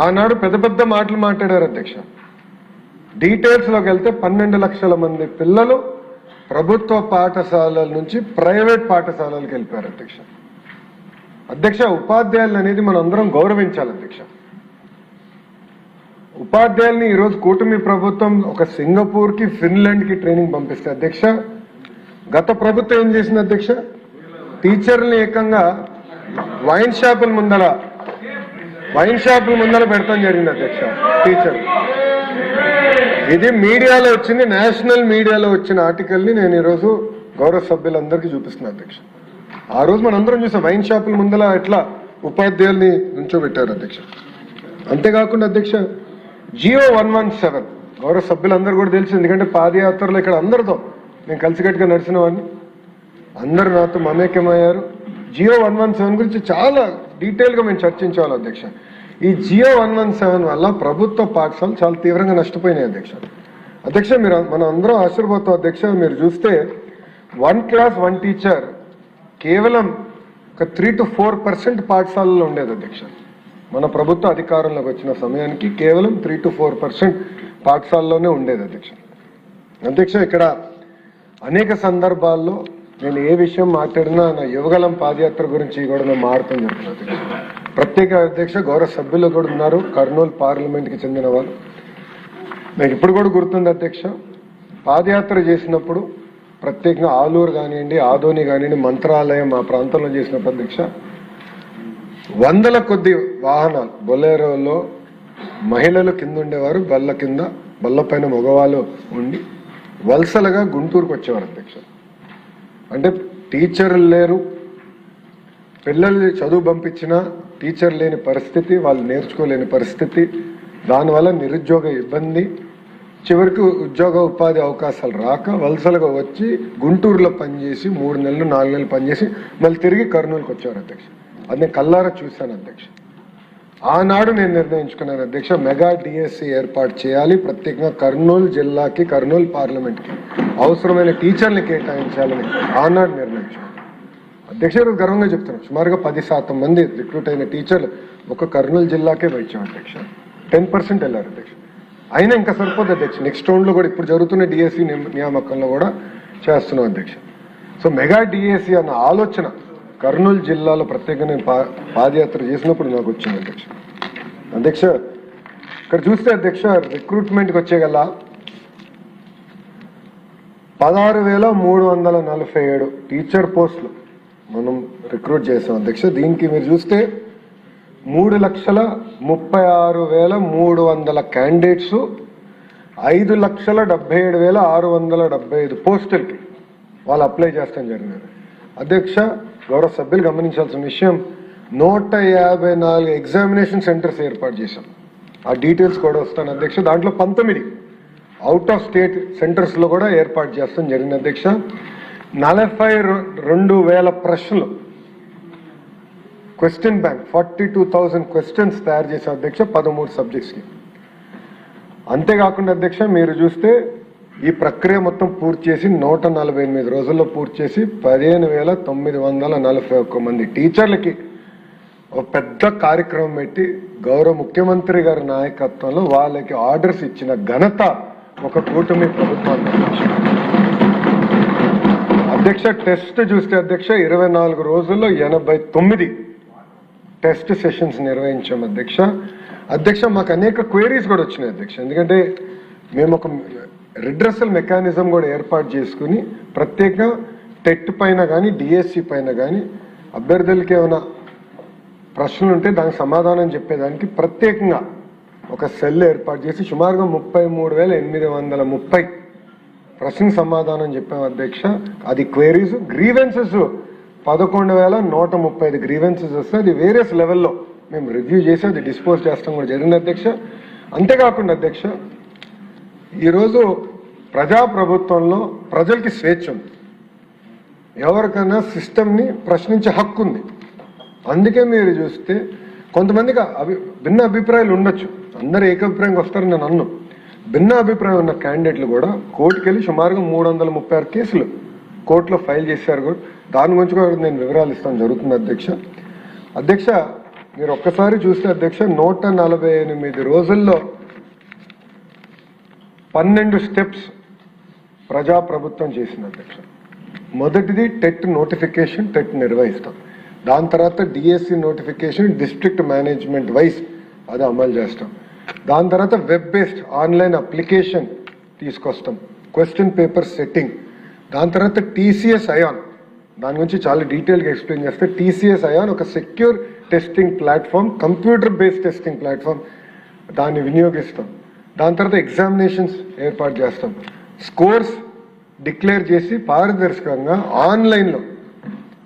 ఆనాడు పెద్ద పెద్ద మాటలు మాట్లాడారు అధ్యక్ష. డీటెయిల్స్లోకి వెళ్తే 12 లక్షల మంది పిల్లలు ప్రభుత్వ పాఠశాలల నుంచి ప్రైవేట్ పాఠశాలలకు వెళ్ళిపోయారు అధ్యక్ష. అధ్యక్ష, ఉపాధ్యాయులు అనేది మనం అందరం గౌరవించాలి అధ్యక్ష. ఉపాధ్యాయుల్ని ఈరోజు కూటమి ప్రభుత్వం ఒక సింగపూర్కి ఫిన్లాండ్కి ట్రైనింగ్ పంపిస్తే అధ్యక్ష, గత ప్రభుత్వం ఏం చేసింది అధ్యక్ష? టీచర్ని ఏకంగా వైన్ షాపుల ముందర పెడతాం జరిగింది అధ్యక్ష. టీచర్ ఇది మీడియాలో వచ్చింది, నేషనల్ మీడియాలో వచ్చిన ఆర్టికల్ని నేను ఈరోజు గౌరవ సభ్యులందరికీ చూపిస్తున్నాను అధ్యక్ష. ఆ రోజు మనం అందరం చూసాం వైన్ షాపుల ముందర ఎట్లా ఉపాధ్యాయుల్ని నుంచోబెట్టారు అధ్యక్ష. అంతేకాకుండా అధ్యక్ష, జియో 117 గౌరవ సభ్యులందరూ కూడా తెలుసు, ఎందుకంటే పాదయాత్రలో ఇక్కడ అందరితో నేను కలిసికట్టుగా నడిచిన వాడిని, అందరూ నాతో మమేకమయ్యారు. జియో 117 గురించి చాలా డీటెయిల్గా మేము చర్చించాలి అధ్యక్ష. ఈ జియో 117 వల్ల ప్రభుత్వ పాఠశాలలు చాలా తీవ్రంగా నష్టపోయినాయి అధ్యక్ష. మనం అందరం ఆశీర్వాదం అధ్యక్ష. మీరు చూస్తే 1 క్లాస్ 1 టీచర్ కేవలం ఒక 3 to 4% పాఠశాలలో ఉండేది అధ్యక్ష. మన ప్రభుత్వ అధికారంలోకి వచ్చిన సమయానికి కేవలం 3 to 4% పాఠశాలలోనే ఉండేది అధ్యక్ష. అధ్యక్ష, ఇక్కడ అనేక సందర్భాల్లో నేను ఏ విషయం మాట్లాడినా నా యువగలం పాదయాత్ర గురించి కూడా నేను మాట్లాడటం జరుగుతుంది అధ్యక్ష. ప్రత్యేక అధ్యక్ష గౌరవ సభ్యులు కూడా ఉన్నారు, కర్నూలు పార్లమెంట్కి చెందిన వాళ్ళు. నాకు ఇప్పుడు కూడా గుర్తుంది అధ్యక్ష, పాదయాత్ర చేసినప్పుడు ప్రత్యేకంగా ఆలూరు కానివ్వండి, ఆదోని కానివ్వండి, మంత్రాలయం మా ప్రాంతంలో చేసినప్పుడు అధ్యక్ష, వందల కొద్ది వాహనాలు బొలేరోలో మహిళలు కింద ఉండేవారు, బల్ల పైన మగవాళ్ళు ఉండి వలసలుగా గుంటూరుకు వచ్చేవారు అధ్యక్ష. అంటే టీచర్లు లేరు, పిల్లల్ని చదువు పంపించినా టీచర్ లేని పరిస్థితి, వాళ్ళు నేర్చుకోలేని పరిస్థితి, దానివల్ల నిరుద్యోగ ఇబ్బంది, చివరికి ఉద్యోగ ఉపాధి అవకాశాలు రాక వలసలుగా వచ్చి గుంటూరులో పనిచేసి 3 నెలలు 4 నెలలు పనిచేసి మళ్ళీ తిరిగి కర్నూలుకి వచ్చేవారు అధ్యక్ష. అది నేను కల్లారా చూశాను అధ్యక్ష. ఆనాడు నేను నిర్ణయించుకున్నాను అధ్యక్ష, మెగా డిఎస్సి ఏర్పాటు చేయాలి, ప్రత్యేకంగా కర్నూలు జిల్లాకి, కర్నూలు పార్లమెంట్కి అవసరమైన టీచర్ని కేటాయించాలని ఆనాడు నిర్ణయించాను అధ్యక్ష. గర్వంగా చెప్తున్నాను, సుమారుగా 10% మంది రిక్రూట్ అయిన టీచర్లు ఒక కర్నూలు జిల్లాకే వచ్చాం అధ్యక్ష. 10% వెళ్ళారు అధ్యక్ష. అయినా ఇంకా సరిపోదు అధ్యక్ష, నెక్స్ట్ రౌండ్లో కూడా ఇప్పుడు జరుగుతున్న డిఎస్సి నియామకంలో కూడా చేస్తున్నాం అధ్యక్ష. సో మెగా డిఎస్సి అన్న ఆలోచన కర్నూలు జిల్లాలో ప్రత్యేకంగా నేను పాదయాత్ర చేసినప్పుడు నాకు వచ్చింది అధ్యక్ష. అధ్యక్ష, ఇక్కడ చూస్తే అధ్యక్ష రిక్రూట్మెంట్కి వచ్చేగల 16,347 టీచర్ పోస్టులు మనం రిక్రూట్ చేసాం అధ్యక్ష. దీనికి మీరు చూస్తే 3,36,300 క్యాండిడేట్స్, 5,77,675 పోస్టులకి వాళ్ళు అప్లై చేస్తాం జరిగినది అధ్యక్ష. గౌరవ సభ్యులు గమనించాల్సిన విషయం, 154 ఎగ్జామినేషన్ సెంటర్స్ ఏర్పాటు చేశాం. ఆ డీటెయిల్స్ కూడా వస్తాను అధ్యక్ష. దాంట్లో 19 అవుట్ ఆఫ్ స్టేట్ సెంటర్స్లో కూడా ఏర్పాటు చేస్తాం జరిగింది అధ్యక్ష. 42,000 ప్రశ్నలు, క్వశ్చన్ బ్యాంక్ 42,000 క్వశ్చన్స్ తయారు చేశాం అధ్యక్ష 13 సబ్జెక్ట్స్కి. అంతేకాకుండా అధ్యక్ష మీరు చూస్తే ఈ ప్రక్రియ మొత్తం పూర్తి చేసి 148 రోజుల్లో పూర్తి చేసి 15,941 మంది టీచర్లకి ఒక పెద్ద కార్యక్రమం పెట్టి గౌరవ ముఖ్యమంత్రి గారి నాయకత్వంలో వాళ్ళకి ఆర్డర్స్ ఇచ్చిన ఘనత ఒక కూటమి ప్రభుత్వానికి అధ్యక్ష. టెస్ట్ చూస్తే అధ్యక్ష 24 రోజుల్లో 89 టెస్ట్ సెషన్స్ నిర్వహించాం అధ్యక్ష. అధ్యక్ష మాకు అనేక క్వైరీస్ కూడా వచ్చినాయి అధ్యక్ష, ఎందుకంటే మేము ఒక రిడ్రెసల్ మెకానిజం కూడా ఏర్పాటు చేసుకుని ప్రత్యేకంగా టెట్ పైన కానీ డిఎస్సి పైన కానీ అభ్యర్థులకి ఏమైనా ప్రశ్నలు ఉంటే దానికి సమాధానం చెప్పేదానికి ప్రత్యేకంగా ఒక సెల్ ఏర్పాటు చేసి సుమారుగా 33,830 ప్రశ్నకు సమాధానం చెప్పాము అధ్యక్ష. అది క్వైరీస్. గ్రీవెన్సెస్ 11,135 గ్రీవెన్సెస్ వస్తే అది వేరియస్ లెవెల్లో మేము రివ్యూ చేసి అది డిస్పోజ్ చేస్తాం కూడా జరిగింది అధ్యక్ష. అంతేకాకుండా అధ్యక్ష ఈరోజు ప్రజాప్రభుత్వంలో ప్రజలకి స్వేచ్ఛ ఉంది, ఎవరికైనా సిస్టమ్ని ప్రశ్నించే హక్కు ఉంది. అందుకే మీరు చూస్తే కొంతమందికి భిన్న అభిప్రాయాలు ఉండొచ్చు, అందరూ ఏకాభిప్రాయంగా వస్తారని నేను అన్ను. భిన్న అభిప్రాయం ఉన్న క్యాండిడేట్లు కూడా కోర్టుకు వెళ్ళి సుమారుగా 336 కేసులు కోర్టులో ఫైల్ చేశారు కూడా. దాని గురించి కూడా నేను వివరాలు ఇస్తాను జరుగుతుంది అధ్యక్ష. మీరు ఒక్కసారి చూస్తే అధ్యక్ష 148 రోజుల్లో 12 స్టెప్స్ ప్రజాప్రభుత్వం చేసింది అధ్యక్ష. మొదటిది టెట్ నోటిఫికేషన్, టెట్ నిర్వహిస్తాం. దాని తర్వాత DSC notification district management wise అది అమలు చేస్తాం. దాని తర్వాత వెబ్ బేస్డ్ ఆన్లైన్ అప్లికేషన్ తీసుకొస్తాం, క్వశ్చన్ పేపర్ సెట్టింగ్. దాని తర్వాత టీసీఎస్ అయాన్, దాని గురించి చాలా డీటెయిల్గా ఎక్స్ప్లెయిన్ చేస్తే టీసీఎస్ అయాన్ ఒక secure testing platform, computer based testing platform, దాన్ని వినియోగిస్తాం. దాని తర్వాత ఎగ్జామినేషన్స్ ఏర్పాటు చేస్తాం. స్కోర్స్ డిక్లేర్ చేసి పారదర్శకంగా ఆన్లైన్లో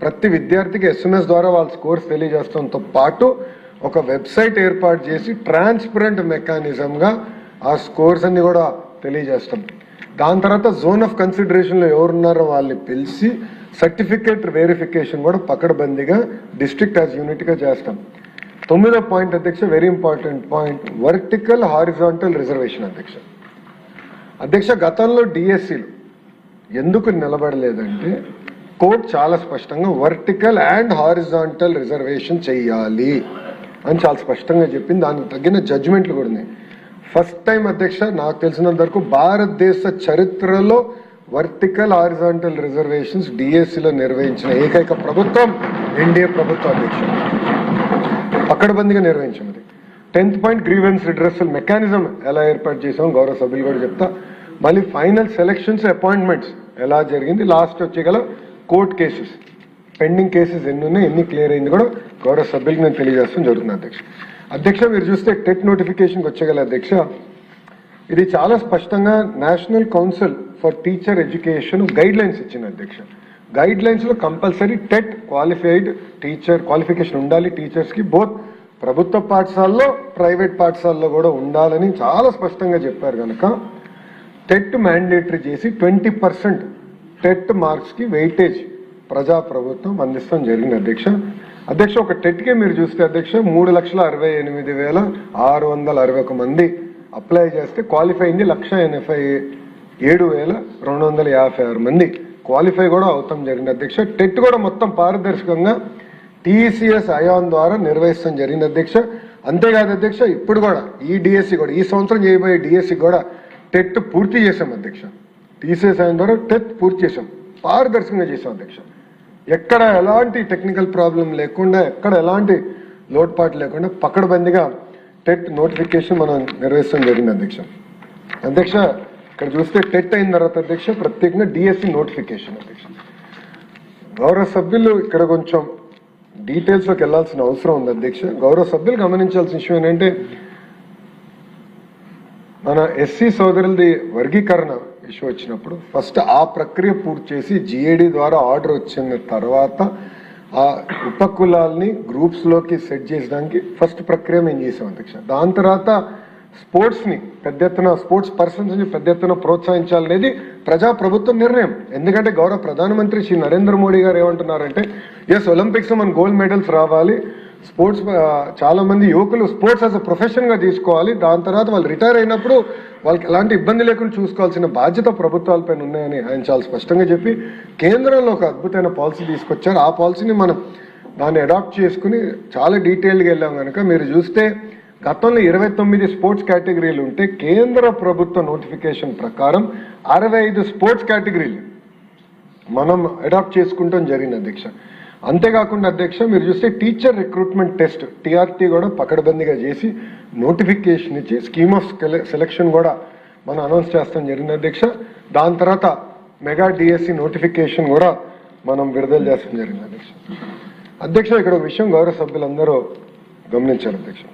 ప్రతి విద్యార్థికి ఎస్ఎంఎస్ ద్వారా వాళ్ళ స్కోర్స్ తెలియజేస్తాంతో పాటు ఒక వెబ్సైట్ ఏర్పాటు చేసి ట్రాన్స్పరెంట్ మెకానిజంగా ఆ స్కోర్స్ అన్ని కూడా తెలియజేస్తాం. దాని తర్వాత జోన్ ఆఫ్ కన్సిడరేషన్లో ఎవరున్నారో వాళ్ళని పిలిచి సర్టిఫికేట్ వెరిఫికేషన్ కూడా పకడ్బందీగా డిస్ట్రిక్ట్ యాజ్ యూనిట్గా చేస్తాం. 9వ పాయింట్ అధ్యక్ష, very important point, vertical horizontal reservation అధ్యక్ష. గతంలో డిఎస్సీలు ఎందుకు నిలబడలేదంటే కోర్టు చాలా స్పష్టంగా వర్టికల్ అండ్ హారిజాంటల్ రిజర్వేషన్ చెయ్యాలి అని చాలా స్పష్టంగా చెప్పింది. దానికి తగిన జడ్జిమెంట్లు కూడా ఉన్నాయి. ఫస్ట్ టైం అధ్యక్ష నాకు తెలిసినంత వరకు భారతదేశ చరిత్రలో వర్టికల్ హారిజాంటల్ రిజర్వేషన్స్ డిఎస్సిలో నిర్వహించిన ఏకైక ప్రభుత్వం ఎన్డీఏ ప్రభుత్వం అధ్యక్ష. పకడ్బందీగా నిర్వహించినది. 10th point grievance redressal mechanism ఎలా ఏర్పాటు చేసాం గౌరవ సభ్యులు కూడా చెప్తా. మళ్ళీ ఫైనల్ సెలక్షన్స్, అపాయింట్మెంట్స్ ఎలా జరిగింది, లాస్ట్ వచ్చేగల కోర్ట్ కేసెస్, పెండింగ్ కేసెస్ ఎన్ని ఉన్నాయి, ఎన్ని క్లియర్ అయింది కూడా గౌరవ సభ్యులకు నేను తెలియజేస్తాం జరుగుతుంది అధ్యక్ష. మీరు చూస్తే టెట్ నోటిఫికేషన్కి వచ్చేగల అధ్యక్ష, ఇది చాలా స్పష్టంగా national council for teacher education guidelines ఇచ్చింది అధ్యక్ష. గైడ్ లైన్స్లో compulsory TET qualified teacher qualification ఉండాలి టీచర్స్కి, బోత్ ప్రభుత్వ పాఠశాలలో ప్రైవేట్ పాఠశాలలో కూడా ఉండాలని చాలా స్పష్టంగా చెప్పారు కనుక టెట్ మ్యాండేటరీ చేసి 20% టెట్ మార్క్స్కి వెయిటేజ్ ప్రజాప్రభుత్వం అందిస్తాం జరిగింది అధ్యక్ష. ఒక టెట్కే మీరు చూస్తే అధ్యక్ష 3,68,661 మంది అప్లై చేస్తే క్వాలిఫై అయింది 1,87,256 మంది క్వాలిఫై కూడా అవుతాం జరిగింది అధ్యక్ష. టెట్ కూడా మొత్తం పారదర్శకంగా టీసీఎస్ అయాన్ ద్వారా నిర్వహిస్తాం జరిగింది అధ్యక్ష. అంతేకాదు అధ్యక్ష, ఇప్పుడు కూడా ఈ డిఎస్సి కూడా ఈ సంవత్సరం చేయబోయే డిఎస్సి కూడా టెట్ పూర్తి చేశాం అధ్యక్ష. టీసీఎస్ అయాన్ ద్వారా టెట్ పూర్తి చేశాం, పారదర్శకంగా చేశాం అధ్యక్ష. ఎక్కడ ఎలాంటి టెక్నికల్ ప్రాబ్లం లేకుండా, ఎక్కడ ఎలాంటి లోటుపాటు లేకుండా పకడ్బందీగా టెట్ నోటిఫికేషన్ మనం నిర్వహిస్తాం జరిగింది అధ్యక్ష. ఇక్కడ చూస్తే టెట్ అయిన తర్వాత అధ్యక్ష ప్రత్యేకంగా డిఎస్సి నోటిఫికేషన్ అధ్యక్ష. గౌరవ సభ్యులు ఇక్కడ కొంచెం డీటెయిల్స్లోకి వెళ్లాల్సిన అవసరం ఉంది అధ్యక్ష. గౌరవ సభ్యులు గమనించాల్సిన విషయం ఏంటంటే, మన ఎస్సీ సోదరులది వర్గీకరణ ఇష్యూ వచ్చినప్పుడు ఫస్ట్ ఆ ప్రక్రియ పూర్తి చేసి జిఏడి ద్వారా ఆర్డర్ వచ్చిన తర్వాత ఆ ఉపకులాల్ని గ్రూప్స్లోకి సెట్ చేసడానికి ఫస్ట్ ప్రక్రియ మేము చేసాం అధ్యక్ష. దాని తర్వాత స్పోర్ట్స్ని పెద్ద ఎత్తున, స్పోర్ట్స్ పర్సన్స్ని పెద్ద ఎత్తున ప్రోత్సహించాలనేది ప్రజాప్రభుత్వం నిర్ణయం. ఎందుకంటే గౌరవ ప్రధానమంత్రి శ్రీ నరేంద్ర మోడీ గారు ఏమంటున్నారంటే, ఎస్ ఒలింపిక్స్ మన గోల్డ్ మెడల్స్ రావాలి, స్పోర్ట్స్ చాలా మంది యువకులు స్పోర్ట్స్ యాజ్ అ ప్రొఫెషన్గా తీసుకోవాలి, దాని తర్వాత వాళ్ళు రిటైర్ అయినప్పుడు వాళ్ళకి ఎలాంటి ఇబ్బంది లేకుండా చూసుకోవాల్సిన బాధ్యత ప్రభుత్వాలపైన ఉన్నాయని ఆయన చాలా స్పష్టంగా చెప్పి కేంద్రంలో ఒక అద్భుతమైన పాలసీ తీసుకొచ్చారు. ఆ పాలసీని మనం దాన్ని అడాప్ట్ చేసుకుని చాలా డీటెయిల్గా వెళ్ళాం కనుక మీరు చూస్తే గతంలో 29 స్పోర్ట్స్ కేటగిరీలు ఉంటే కేంద్ర ప్రభుత్వ నోటిఫికేషన్ ప్రకారం 65 స్పోర్ట్స్ కేటగిరీలు మనం అడాప్ట్ చేసుకుంటాం జరిగింది అధ్యక్ష. అంతేకాకుండా అధ్యక్ష మీరు చూస్తే టీచర్ రిక్రూట్మెంట్ టెస్ట్ టీఆర్టీ కూడా పకడ్బందీగా చేసి నోటిఫికేషన్ ఇచ్చి స్కీమ్ ఆఫ్ సెలక్షన్ కూడా మనం అనౌన్స్ చేస్తాం జరిగింది అధ్యక్ష. దాని తర్వాత మెగా డిఎస్సి నోటిఫికేషన్ కూడా మనం విడుదల చేస్తాం జరిగింది అధ్యక్ష. ఇక్కడ ఒక విషయం గౌరవ సభ్యులందరూ గమనించారు అధ్యక్ష.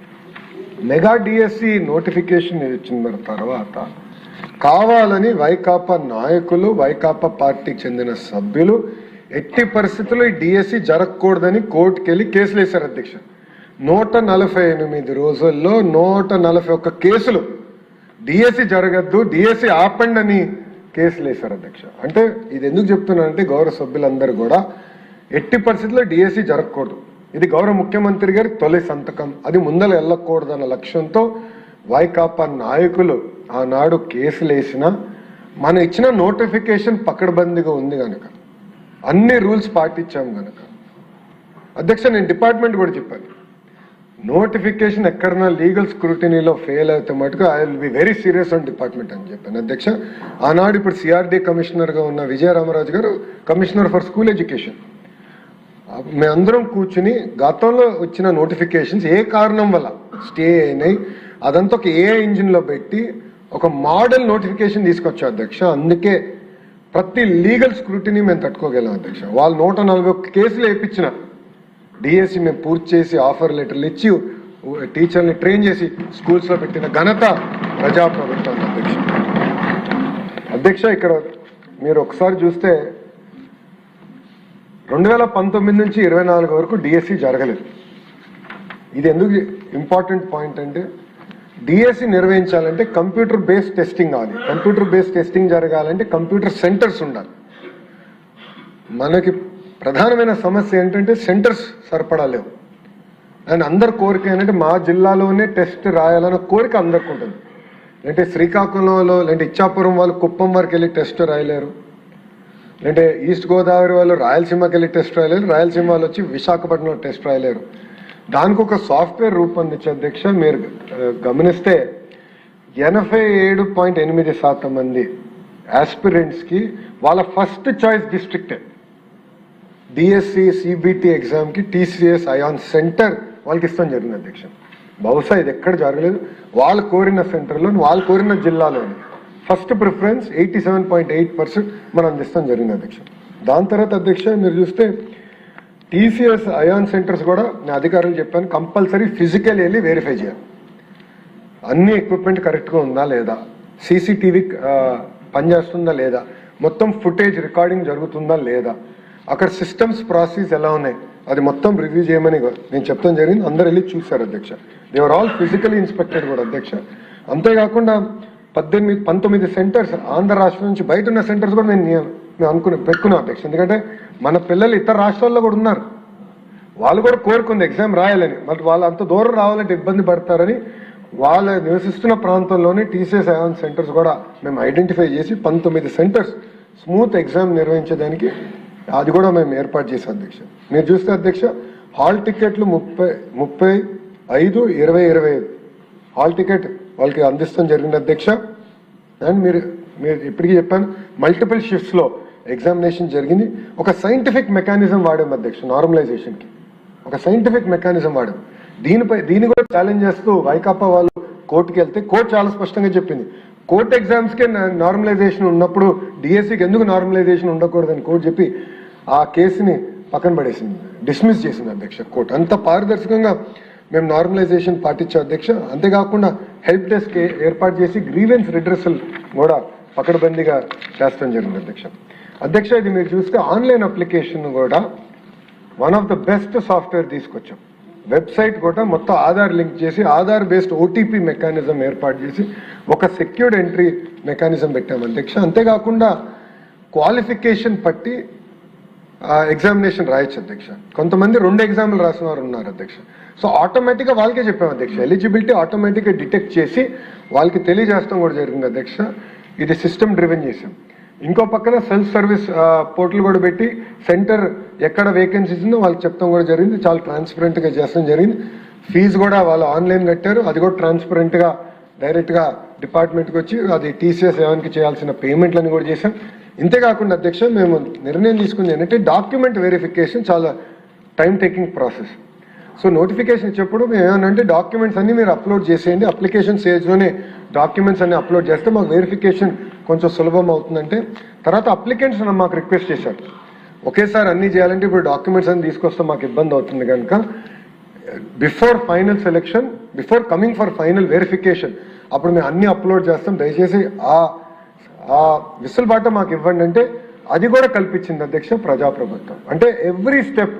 మెగా డిఎస్సి నోటిఫికేషన్ ఇచ్చిన తర్వాత కావాలని వైకాపా నాయకులు, వైకాపా పార్టీకి చెందిన సభ్యులు ఎట్టి పరిస్థితుల్లో ఈ డిఎస్సి జరగకూడదని కోర్టుకి వెళ్ళి కేసులు వేశారు అధ్యక్ష. 148 రోజుల్లో 141 కేసులు డిఎస్సి జరగద్దు, డిఎస్సి ఆపండి అని కేసులు వేశారు అధ్యక్ష. అంటే ఇది ఎందుకు చెప్తున్నానంటే గౌరవ సభ్యులందరూ కూడా ఎట్టి పరిస్థితుల్లో డిఎస్సి జరగకూడదు, ఇది గౌరవ ముఖ్యమంత్రి గారి తొలి సంతకం, అది ముందర వెళ్ళకూడదన్న లక్ష్యంతో వైకాపా నాయకులు ఆనాడు కేసులు వేసినా మనం ఇచ్చిన నోటిఫికేషన్ పకడ్బందీగా ఉంది కనుక, అన్ని రూల్స్ పాటించాం కనుక అధ్యక్ష, నేను డిపార్ట్మెంట్ కూడా చెప్పాను, నోటిఫికేషన్ ఎక్కడన్నా లీగల్ స్క్రూటినీలో ఫెయిల్ అయితే మటుకు I will be very serious on department అని చెప్పాను అధ్యక్ష. ఆనాడు ఇప్పుడు సిఆర్డి కమిషనర్గా ఉన్న విజయరామరాజు గారు కమిషనర్ ఫర్ స్కూల్ ఎడ్యుకేషన్, మేమందరం కూర్చుని గతంలో వచ్చిన నోటిఫికేషన్స్ ఏ కారణం వల్ల స్టే అయినాయి అదంతా ఒక ఏ ఇంజిన్లో పెట్టి ఒక మోడల్ నోటిఫికేషన్ తీసుకొచ్చాం అధ్యక్ష. అందుకే ప్రతి లీగల్ స్క్రూటినీ మేము తట్టుకోగలం అధ్యక్ష. వాళ్ళు 141 కేసులు వేయించిన డిఎస్సి మేము పూర్తి చేసి ఆఫర్ లెటర్లు ఇచ్చి టీచర్ని ట్రైన్ చేసి స్కూల్స్లో పెట్టిన ఘనత ప్రజాప్రభుత్వం అధ్యక్ష. అధ్యక్ష ఇక్కడ మీరు ఒకసారి చూస్తే 2019 నుంచి 24 వరకు డిఎస్సి జరగలేదు. ఇది ఎందుకు ఇంపార్టెంట్ పాయింట్ అంటే డిఎస్సి నిర్వహించాలంటే కంప్యూటర్ బేస్డ్ టెస్టింగ్ కావాలి. కంప్యూటర్ బేస్డ్ టెస్టింగ్ జరగాలంటే కంప్యూటర్ సెంటర్స్ ఉండాలి. మనకి ప్రధానమైన సమస్య ఏంటంటే సెంటర్స్ సరిపడాలేవు. అండ్ అందరి కోరిక ఏంటంటే మా జిల్లాలోనే టెస్ట్ రాయాలన్న కోరిక అందరికి ఉంటుంది. అంటే శ్రీకాకుళంలో లేదంటే ఇచ్చాపురం వాళ్ళు కుప్పం వరకు వెళ్ళి టెస్ట్ రాయలేరు, అంటే ఈస్ట్ గోదావరి వాళ్ళు రాయలసీమకి వెళ్ళి టెస్ట్ రాయలేరు, రాయలసీమ వాళ్ళు వచ్చి విశాఖపట్నంలో టెస్ట్ రాయలేరు. దానికి ఒక సాఫ్ట్వేర్ రూపొందించే అధ్యక్ష. మీరు గమనిస్తే 87.8% మంది ఆస్పిరెంట్స్కి వాళ్ళ ఫస్ట్ చాయిస్ డిస్ట్రిక్టే డిఎస్సి సిబిటి ఎగ్జామ్కి టీసీఎస్ అయాన్ సెంటర్ వాళ్ళకి ఇస్తాం జరిగింది అధ్యక్ష. బహుశా ఇది ఎక్కడ జరగలేదు. వాళ్ళు కోరిన సెంటర్లో వాళ్ళు కోరిన జిల్లాలోని ఫస్ట్ ప్రిఫరెన్స్ 87.8% మనం అందిస్తాం జరిగింది అధ్యక్ష. దాని తర్వాత అధ్యక్ష మీరు చూస్తే టీసీఎస్ అయాన్ సెంటర్స్ కూడా నేను అధికారులు చెప్పాను కంపల్సరీ ఫిజికల్ వెళ్ళి వెరిఫై చేయాలి. అన్ని ఎక్విప్మెంట్ కరెక్ట్గా ఉందా లేదా, సీసీటీవీ పనిచేస్తుందా లేదా, మొత్తం ఫుటేజ్ రికార్డింగ్ జరుగుతుందా లేదా, అక్కడ సిస్టమ్స్ ప్రాసెస్ ఎలా ఉన్నాయి అది మొత్తం రివ్యూ చేయమని నేను చెప్తాం జరిగింది. అందరు వెళ్ళి చూశారు అధ్యక్ష. దేవర్ ఆల్ ఫిజికలీ ఇన్స్పెక్టెడ్ కూడా అధ్యక్ష. అంతేకాకుండా 19 సెంటర్స్ ఆంధ్ర రాష్ట్రం నుంచి బయట ఉన్న సెంటర్స్ కూడా మేము పెట్టుకున్నాం అధ్యక్ష. ఎందుకంటే మన పిల్లలు ఇతర రాష్ట్రాల్లో కూడా ఉన్నారు, వాళ్ళు కూడా కోరుకుంది ఎగ్జామ్ రాయాలని, మరి వాళ్ళు అంత దూరం రావాలంటే ఇబ్బంది పడతారని వాళ్ళ నివసిస్తున్న ప్రాంతంలోనే టీసీఎస్ అయాన్ సెంటర్స్ కూడా మేము ఐడెంటిఫై చేసి 19 సెంటర్స్ స్మూత్ ఎగ్జామ్ నిర్వహించడానికి అది కూడా మేము ఏర్పాటు చేసాం అధ్యక్ష. మీరు చూస్తే అధ్యక్ష హాల్ టికెట్లు 35-20-25 హాల్ టికెట్ వాళ్ళకి అందిస్తాం జరిగింది అధ్యక్ష. అండ్ మీరు ఇప్పటికీ చెప్పాను మల్టిపుల్ షిఫ్ట్స్లో ఎగ్జామినేషన్ జరిగింది. ఒక సైంటిఫిక్ మెకానిజం వాడాం అధ్యక్ష. నార్మలైజేషన్కి ఒక సైంటిఫిక్ మెకానిజం వాడాం. దీన్ని కూడా ఛాలెంజ్ చేస్తూ వైకాపా వాళ్ళు కోర్టుకి వెళ్తే కోర్టు చాలా స్పష్టంగా చెప్పింది కోర్టు ఎగ్జామ్స్కే నార్మలైజేషన్ ఉన్నప్పుడు డిఎస్సికి ఎందుకు నార్మలైజేషన్ ఉండకూడదని కోర్టు చెప్పి ఆ కేసుని పక్కన పడేసింది, డిస్మిస్ చేసింది అధ్యక్ష కోర్టు. అంత పారదర్శకంగా మేము నార్మలైజేషన్ పాటించాం అధ్యక్ష. అంతేకాకుండా హెల్ప్ డెస్క్ ఏర్పాటు చేసి గ్రీవెన్స్ రిడ్రెసల్ కూడా పకడ్బందీగా చేస్తాం జరిగింది అధ్యక్ష. అధ్యక్ష ఇది మీరు చూస్తే ఆన్లైన్ అప్లికేషన్ కూడా one of the best software తీసుకొచ్చాం. వెబ్సైట్ కూడా మొత్తం ఆధార్ లింక్ చేసి ఆధార్ బేస్డ్ ఓటీపీ మెకానిజం ఏర్పాటు చేసి ఒక సెక్యూర్డ్ ఎంట్రీ మెకానిజం పెట్టాం అధ్యక్ష. అంతేకాకుండా క్వాలిఫికేషన్ పట్టి ఎగ్జామినేషన్ రాయొచ్చు అధ్యక్ష. కొంతమంది 2 ఎగ్జామ్లు రాసిన వారు ఉన్నారు అధ్యక్ష. సో ఆటోమేటిక్గా వాళ్ళకే చెప్పాం అధ్యక్ష. ఎలిజిబిలిటీ ఆటోమేటిక్గా డిటెక్ట్ చేసి వాళ్ళకి తెలియజేస్తాం కూడా జరిగింది అధ్యక్ష. ఇది సిస్టమ్ డ్రివెన్ చేసాం. ఇంకో పక్కన సెల్ఫ్ సర్వీస్ పోర్టల్ కూడా పెట్టి సెంటర్ ఎక్కడ వేకెన్సీస్ ఉందో వాళ్ళకి చెప్తాం కూడా జరిగింది. చాలా ట్రాన్స్పరెంట్గా చేస్తాం జరిగింది. ఫీజు కూడా వాళ్ళు ఆన్లైన్ కట్టారు, అది కూడా ట్రాన్స్పరెంట్గా డైరెక్ట్గా డిపార్ట్మెంట్కి వచ్చి అది టీసీఎస్ ఏవన్కి చేయాల్సిన పేమెంట్లని కూడా చేశాం. ఇంతేకాకుండా అధ్యక్ష మేము నిర్ణయం తీసుకుంది ఏంటంటే డాక్యుమెంట్ వెరిఫికేషన్ చాలా time taking process. So notification ఇచ్చేప్పుడు మేము ఏమనంటే డాక్యుమెంట్స్ అన్ని మీరు అప్లోడ్ చేసేయండి, అప్లికేషన్ స్టేజ్లోనే డాక్యుమెంట్స్ అన్ని అప్లోడ్ చేస్తే మాకు వెరిఫికేషన్ కొంచెం సులభం అవుతుందంటే. తర్వాత అప్లికెంట్స్ మాకు రిక్వెస్ట్ చేశారు ఒకేసారి అన్నీ చేయాలంటే ఇప్పుడు డాక్యుమెంట్స్ అన్ని తీసుకొస్తే మాకు ఇబ్బంది అవుతుంది కనుక before final selection before coming for final verification అప్పుడు మేము అన్ని అప్లోడ్ చేస్తాం, దయచేసి ఆ విసులుబాట మాకు ఇవ్వండి అంటే అది కూడా కల్పించింది అధ్యక్ష ప్రజాప్రభుత్వం. అంటే ఎవ్రీ స్టెప్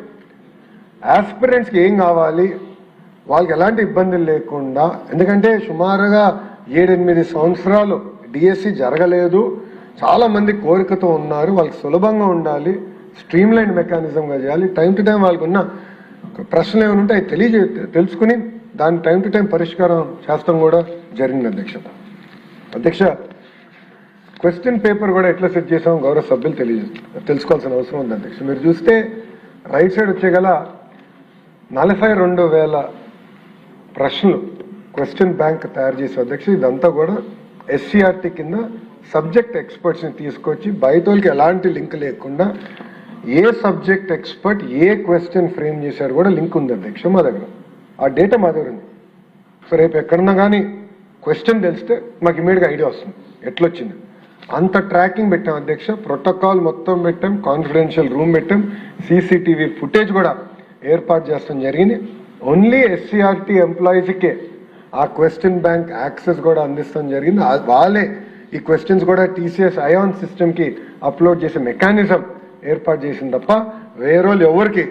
ఆస్పిరెంట్స్కి ఏం కావాలి వాళ్ళకి ఎలాంటి ఇబ్బందులు లేకుండా, ఎందుకంటే సుమారుగా 7-8 సంవత్సరాలు డిఎస్సి జరగలేదు, చాలామంది కోరికతో ఉన్నారు, వాళ్ళకి సులభంగా ఉండాలి, స్ట్రీమ్లైన్ మెకానిజంగా చేయాలి, టైం టు టైం వాళ్ళకు ఉన్న ప్రశ్నలు ఏమైనా ఉంటే అవి తెలుసుకుని దాని టైం టు టైం పరిష్కారం చేస్తాం కూడా జరిగింది అధ్యక్ష. అధ్యక్ష క్వశ్చన్ పేపర్ కూడా ఎట్లా సెట్ చేసాం గౌరవ సభ్యులు తెలుసుకోవాల్సిన అవసరం ఉంది అధ్యక్ష. మీరు చూస్తే రైట్ సైడ్ వచ్చే గల 42,000 ప్రశ్నలు క్వశ్చన్ బ్యాంక్ తయారు చేసే అధ్యక్ష. ఇదంతా కూడా SCRT కింద సబ్జెక్ట్ ఎక్స్పర్ట్స్ని తీసుకొచ్చి బయట వాళ్ళకి ఎలాంటి లింక్ లేకుండా ఏ సబ్జెక్ట్ ఎక్స్పర్ట్ ఏ క్వశ్చన్ ఫ్రేమ్ చేశారు కూడా లింక్ ఉంది అధ్యక్ష మా దగ్గర. ఆ డేటా మా దగ్గర ఉంది. సో రేపు ఎక్కడన్నా కానీ క్వశ్చన్ తెలిస్తే మాకు ఇమీడియట్గా ఐడియా వస్తుంది ఎట్లొచ్చింది. అంత ట్రాకింగ్ పెట్టాం అధ్యక్ష. ప్రోటోకాల్ మొత్తం పెట్టాం, కాన్ఫిడెన్షియల్ రూమ్ పెట్టాం, CCTV ఫుటేజ్ కూడా ఏర్పాటు చేస్తాం జరిగింది. ఓన్లీ SCRT ఎంప్లాయీస్కే ఆ క్వశ్చన్ బ్యాంక్ యాక్సెస్ కూడా అందిస్తాం జరిగింది. వాళ్ళే ఈ క్వశ్చన్స్ కూడా TCS ION సిస్టమ్కి అప్లోడ్ చేసే మెకానిజం ఏర్పాటు చేసింది తప్ప వేరే వాళ్ళు ఎవరికి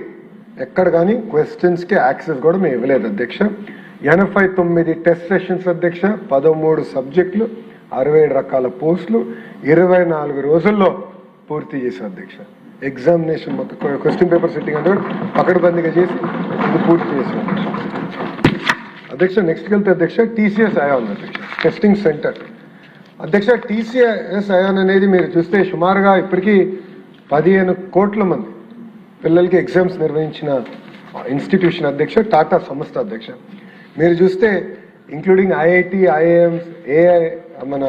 ఎక్కడ కానీ క్వశ్చన్స్కి యాక్సెస్ కూడా మేము ఇవ్వలేదు అధ్యక్ష. 89 టెస్ట్ సెషన్స్ అధ్యక్ష, 13 సబ్జెక్టులు, 67 రకాల పోస్టులు 24 రోజుల్లో పూర్తి చేశాం అధ్యక్ష. ఎగ్జామినేషన్ మొత్తం క్వశ్చన్ పేపర్ సెట్టింగ్ అంటే పకడ్బందీగా చేసి ఇది పూర్తి చేసాం అధ్యక్ష. నెక్స్ట్కి వెళ్తే అధ్యక్ష TCS ION అధ్యక్ష టెస్టింగ్ సెంటర్ అధ్యక్ష. TCS ION అనేది మీరు చూస్తే సుమారుగా ఇప్పటికీ 15 కోట్ల మంది పిల్లలకి ఎగ్జామ్స్ నిర్వహించిన ఇన్స్టిట్యూషన్ అధ్యక్ష. టాటా సంస్థ అధ్యక్ష. మీరు చూస్తే ఇంక్లూడింగ్ IIT, IIMs, మన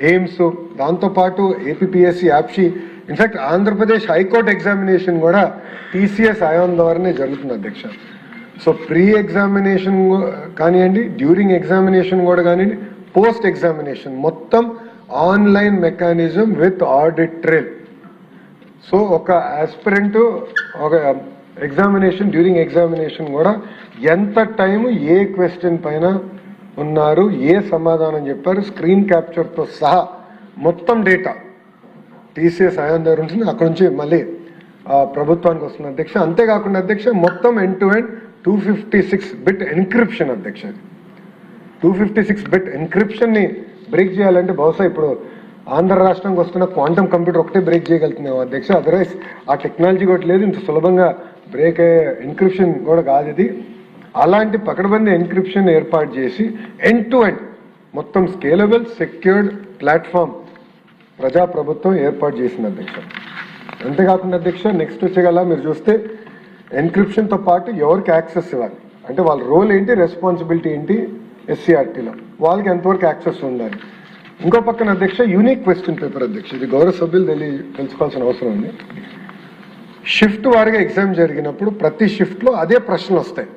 ఎయిమ్స్, దాంతోపాటు APPSC, యాప్షి, in fact Andhra Pradesh high court examination కూడా TCS ION ద్వారానే జరుగుతుంది అధ్యక్ష. సో ప్రీ ఎగ్జామినేషన్ కానివ్వండి, డ్యూరింగ్ ఎగ్జామినేషన్ కూడా కానివ్వండి, పోస్ట్ ఎగ్జామినేషన్ మొత్తం online mechanism with audit trial. So ఒక ఆస్పిరెంట్ ఒక ఎగ్జామినేషన్ డ్యూరింగ్ ఎగ్జామినేషన్ కూడా ఎంత టైం ఏ క్వశ్చన్ పైన ఉన్నారు, ఏ సమాధానం చెప్పారు, స్క్రీన్ క్యాప్చర్తో సహా మొత్తం డేటా TCS ION దగ్గర ఉంటుంది. అక్కడ నుంచి మళ్ళీ ప్రభుత్వానికి వస్తుంది అధ్యక్ష. అంతేకాకుండా అధ్యక్ష మొత్తం end to end 256 bit encryption అధ్యక్ష. 256 బిట్ ఎన్క్రిప్షన్ని బ్రేక్ చేయాలంటే బహుశా ఇప్పుడు ఆంధ్ర రాష్ట్రానికి వస్తున్న క్వాంటమ్ కంప్యూటర్ ఒకటే బ్రేక్ చేయగలుగుతున్నాం అధ్యక్ష. అదర్వైజ్ ఆ టెక్నాలజీ కూడా లేదు, ఇంత సులభంగా బ్రేక్ అయ్యే ఎన్క్రిప్షన్ కూడా కాదు ఇది. అలాంటి పకడ్బందీ ఎన్క్రిప్షన్ ఏర్పాటు చేసి ఎండ్ టు ఎండ్ మొత్తం స్కేలబుల్ సెక్యూర్డ్ ప్లాట్ఫామ్ ప్రజాప్రభుత్వం ఏర్పాటు చేసింది అధ్యక్ష. అంతేకాకుండా అధ్యక్ష నెక్స్ట్ వచ్చేగల మీరు చూస్తే ఎన్క్రిప్షన్తో పాటు ఎవరికి యాక్సెస్ ఇవ్వాలి అంటే వాళ్ళ రోల్ ఏంటి, రెస్పాన్సిబిలిటీ ఏంటి, SCRTలో వాళ్ళకి ఎంతవరకు యాక్సెస్ ఉండాలి. ఇంకో పక్కన అధ్యక్ష యూనిక్ క్వశ్చన్ పేపర్ అధ్యక్ష. ఇది గౌరవ సభ్యులు తెలుసుకోవాల్సిన అవసరం ఉంది. షిఫ్ట్ వారిగా ఎగ్జామ్ జరిగినప్పుడు ప్రతి షిఫ్ట్లో అదే ప్రశ్నలు వస్తాయి,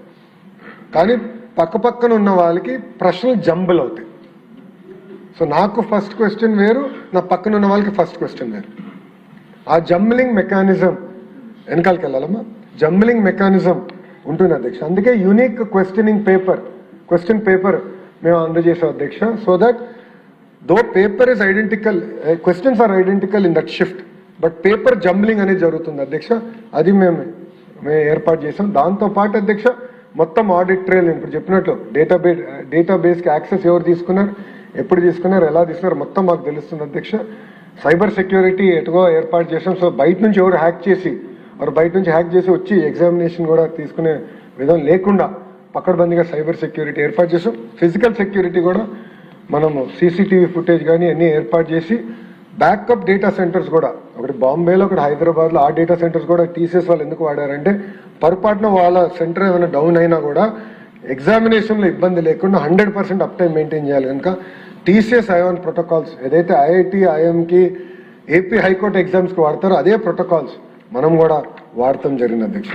కానీ పక్కన ఉన్న వాళ్ళకి ప్రశ్నలు జంబుల్ అవుతాయి. సో నాకు ఫస్ట్ క్వశ్చన్ వేరు, నా పక్కన ఉన్న వాళ్ళకి ఫస్ట్ క్వశ్చన్ వేరు. ఆ జంబ్లింగ్ మెకానిజం వెనకాలకి వెళ్ళాలమ్మా, జంబ్లింగ్ మెకానిజం ఉంటుంది అధ్యక్ష. అందుకే యూనిక్ క్వశ్చన్ పేపర్ మేము అందజేసాం అధ్యక్ష. So that though paper is identical, questions are identical in that shift, but paper jumbling అనేది జరుగుతుంది అధ్యక్ష. అది మేము ఏర్పాటు చేసాం. దాంతోపాటు అధ్యక్ష మొత్తం ఆడిట్ ట్రైల్ ఇప్పుడు చెప్పినట్లు డేటాబేస్కి యాక్సెస్ ఎవరు తీసుకున్నారు, ఎప్పుడు తీసుకున్నారు, ఎలా తీసుకున్నారు మొత్తం మాకు తెలుస్తుంది అధ్యక్ష. సైబర్ సెక్యూరిటీ ఎటుగో ఏర్పాటు చేసాం. సో బయట నుంచి ఎవరు హ్యాక్ చేసి వచ్చి ఎగ్జామినేషన్ కూడా తీసుకునే విధం లేకుండా పకడ్బందీగా సైబర్ సెక్యూరిటీ ఏర్పాటు చేసాం. ఫిజికల్ సెక్యూరిటీ కూడా మనము CCTV ఫుటేజ్ కానీ అన్నీ ఏర్పాటు చేసి బ్యాకప్ డేటా సెంటర్స్ కూడా ఒకటి బాంబేలో, ఒకటి హైదరాబాద్లో, ఆ డేటా సెంటర్స్ కూడా TCS వాళ్ళు ఎందుకు వాడారంటే పొరపాటున వాళ్ళ సెంటర్ ఏమైనా డౌన్ అయినా కూడా ఎగ్జామినేషన్లో ఇబ్బంది లేకుండా 100% అప్ టైం మెయింటైన్ చేయాలి కనుక TCS ION ప్రోటోకాల్స్ ఏదైతే IIT, IIMకి, AP హైకోర్టు ఎగ్జామ్స్కి వాడతారో అదే ప్రోటోకాల్స్ మనం కూడా వాడటం జరిగింది అధ్యక్ష.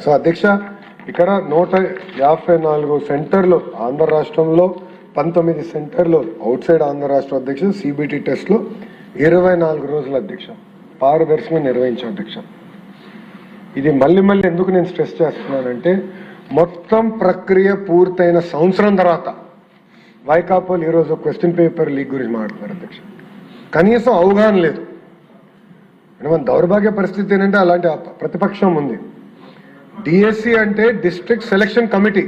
సో అధ్యక్ష ఇక్కడ 154 సెంటర్లు ఆంధ్ర రాష్ట్రంలో, 19 సెంటర్లు అవుట్ సైడ్ ఆంధ్ర రాష్ట్రం అధ్యక్ష. CBT టెస్ట్లో 24 రోజులు అధ్యక్ష పారదర్శకంగా నిర్వహించాం అధ్యక్ష. ఇది మళ్ళీ ఎందుకు నేను స్ట్రెస్ చేస్తున్నానంటే మొత్తం ప్రక్రియ పూర్తయిన సంవత్సరం తర్వాత వైకాపోలు ఈరోజు క్వశ్చన్ పేపర్ లీక్ గురించి మాట్లాడుతున్నారు అధ్యక్ష. కనీసం అవగాహన లేదు. మన దౌర్భాగ్య పరిస్థితి ఏంటంటే అలాంటి ప్రతిపక్షం ఉంది. DSC అంటే డిస్ట్రిక్ట్ సెలక్షన్ కమిటీ,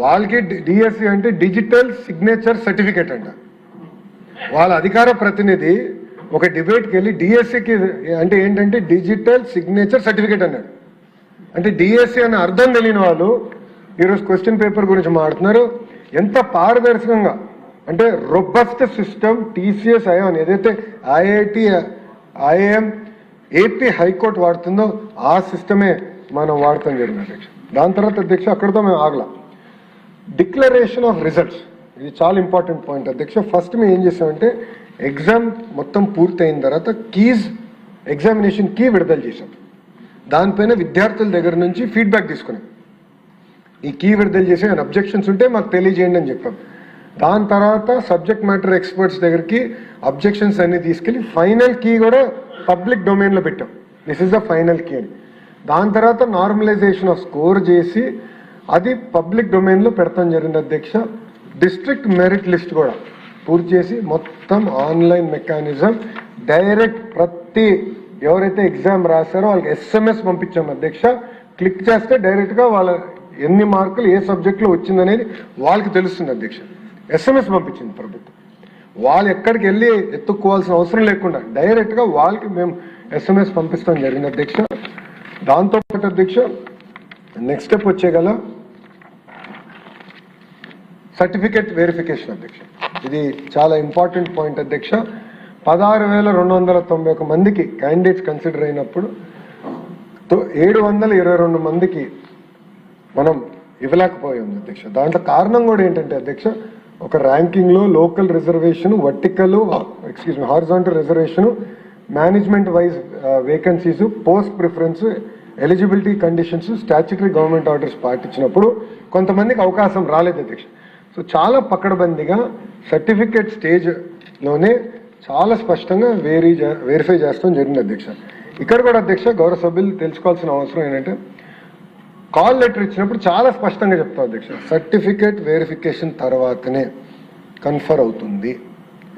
వాళ్ళకి DSC అంటే డిజిటల్ సిగ్నేచర్ సర్టిఫికేట్ అంట. వాళ్ళ అధికార ప్రతినిధి ఒక డిబేట్కి వెళ్ళి DSCకి అంటే ఏంటంటే డిజిటల్ సిగ్నేచర్ సర్టిఫికేట్ అన్నాడు. అంటే DSC అనే అర్థం తెలియని వాళ్ళు ఈరోజు క్వశ్చన్ పేపర్ గురించి మాట్లాడుతున్నారు. ఎంత పారదర్శకంగా అంటే రొబస్ట్ సిస్టమ్ TCS ION ఏదైతే IIT, IIM, AP హైకోర్టు వాడుతుందో ఆ సిస్టమే మనం వాడతాం జరిగింది అధ్యక్ష. దాని తర్వాత అధ్యక్ష అక్కడితో మేము ఆగలా. డిక్లరేషన్ ఆఫ్ రిజల్ట్స్, ఇది చాలా ఇంపార్టెంట్ పాయింట్ అధ్యక్ష. ఫస్ట్ మేము ఏం చేసామంటే ఎగ్జామ్ మొత్తం పూర్తయిన తర్వాత ఎగ్జామినేషన్ కీ విడుదల చేశాం. దానిపైన విద్యార్థుల దగ్గర నుంచి ఫీడ్బ్యాక్ తీసుకున్నాం. ఈ కీ విడుదల చేసి అబ్జెక్షన్స్ ఉంటే మాకు తెలియజేయండి అని చెప్పాం. దాని తర్వాత సబ్జెక్ట్ మ్యాటర్ ఎక్స్పర్ట్స్ దగ్గరికి అబ్జెక్షన్స్ అన్ని తీసుకెళ్లి ఫైనల్ కీ కూడా పబ్లిక్ డొమైన్లో పెట్టాం. This is the final key అని. దాని తర్వాత నార్మలైజేషన్ ఆఫ్ స్కోర్ చేసి అది పబ్లిక్ డొమైన్లో పెడతాం జరిగింది అధ్యక్ష. డిస్ట్రిక్ట్ మెరిట్ లిస్ట్ కూడా పూర్తి చేసి మొత్తం ఆన్లైన్ మెకానిజం డైరెక్ట్ ప్రతి ఎవరైతే ఎగ్జామ్ రాశారో వాళ్ళకి SMS పంపించాం అధ్యక్ష. క్లిక్ చేస్తే డైరెక్ట్గా వాళ్ళ ఎన్ని మార్కులు ఏ సబ్జెక్ట్లో వచ్చిందనేది వాళ్ళకి తెలుస్తుంది అధ్యక్ష. SMS పంపించింది ప్రభుత్వం. వాళ్ళు ఎక్కడికి వెళ్ళి ఎత్తుక్కోవాల్సిన అవసరం లేకుండా డైరెక్ట్గా వాళ్ళకి మేము SMS పంపిస్తాం జరిగింది అధ్యక్ష. దాంతోపాటు అధ్యక్ష నెక్స్ట్ స్టెప్ వచ్చేగల సర్టిఫికేట్ వెరిఫికేషన్ అధ్యక్ష. ఇది చాలా ఇంపార్టెంట్ పాయింట్ అధ్యక్ష. 16,291 మందికి క్యాండిడేట్స్ కన్సిడర్ అయినప్పుడు 722 మందికి మనం ఇవ్వలేకపోయాం అధ్యక్ష. దాంట్లో కారణం కూడా ఏంటంటే అధ్యక్ష, ఒక ర్యాంకింగ్లో local reservation, horizontal reservation, management wise vacancies, post preference, eligibility conditions, statutory government orders పాటించినప్పుడు కొంతమందికి అవకాశం రాలేదు అధ్యక్ష. సో చాలా పకడ్బందీగా సర్టిఫికేట్ స్టేజ్లోనే చాలా స్పష్టంగా వెరిఫై చేస్తాం జరిగింది అధ్యక్ష. ఇక్కడ కూడా అధ్యక్ష గౌరవ సభ్యులు తెలుసుకోవాల్సిన అవసరం ఏంటంటే కాల్ లెటర్ ఇచ్చినప్పుడు చాలా స్పష్టంగా చెప్తాం అధ్యక్ష, సర్టిఫికేట్ వెరిఫికేషన్ తర్వాతనే కన్ఫర్ అవుతుంది.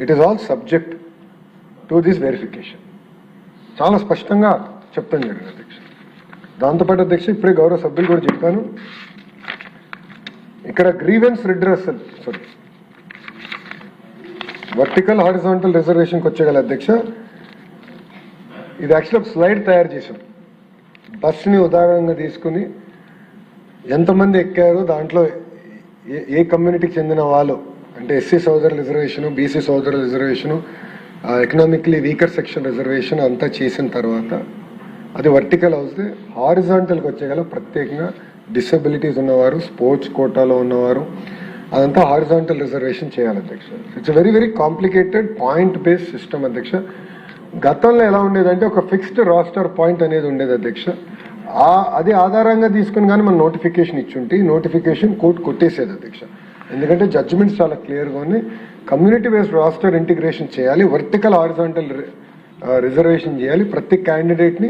It is all subject to this verification. చాలా స్పష్టంగా చెప్తాం జరిగింది అధ్యక్ష. దాంతోపాటు అధ్యక్ష ఇప్పుడే గౌరవ సభ్యులు కూడా చెప్పాను, ఇక్కడ గ్రీవెన్స్ రిడ్రెసల్ వర్టికల్ హారిజాంటల్ రిజర్వేషన్కి వచ్చేగల అధ్యక్ష. ఇది యాక్చువల్గా స్లైడ్ తయారు చేశాం. బస్ని ఉదాహరణగా తీసుకుని ఎంతమంది ఎక్కారో దాంట్లో ఏ కమ్యూనిటీకి చెందిన వాళ్ళు అంటే ఎస్సీ సోదరుల రిజర్వేషను, బీసీ సోదరుల reservation, economically weaker section reservation అంతా చేసిన తర్వాత అది వర్టికల్ అవుతే హారిజాంటల్కి వచ్చేగల ప్రత్యేకంగా డిసబిలిటీస్ ఉన్నవారు, స్పోర్ట్స్ కోటాలో ఉన్నవారు, అదంతా హారిజాంటల్ రిజర్వేషన్ చేయాలి అధ్యక్ష. It's very very complicated point based system అధ్యక్ష. గతంలో ఎలా ఉండేదంటే ఒక ఫిక్స్డ్ రాస్టర్ పాయింట్ అనేది ఉండేది అధ్యక్ష. అది ఆధారంగా తీసుకుని కానీ మనం నోటిఫికేషన్ ఇచ్చుంటే ఈ నోటిఫికేషన్ కోర్టు కొట్టేసేది అధ్యక్ష. ఎందుకంటే జడ్జిమెంట్స్ చాలా క్లియర్గా ఉన్నాయి. కమ్యూనిటీ బేస్డ్ రాస్టర్ ఇంటిగ్రేషన్ చేయాలి, వర్టికల్ హారిజాంటల్ రిజర్వేషన్ చేయాలి, ప్రతి క్యాండిడేట్ని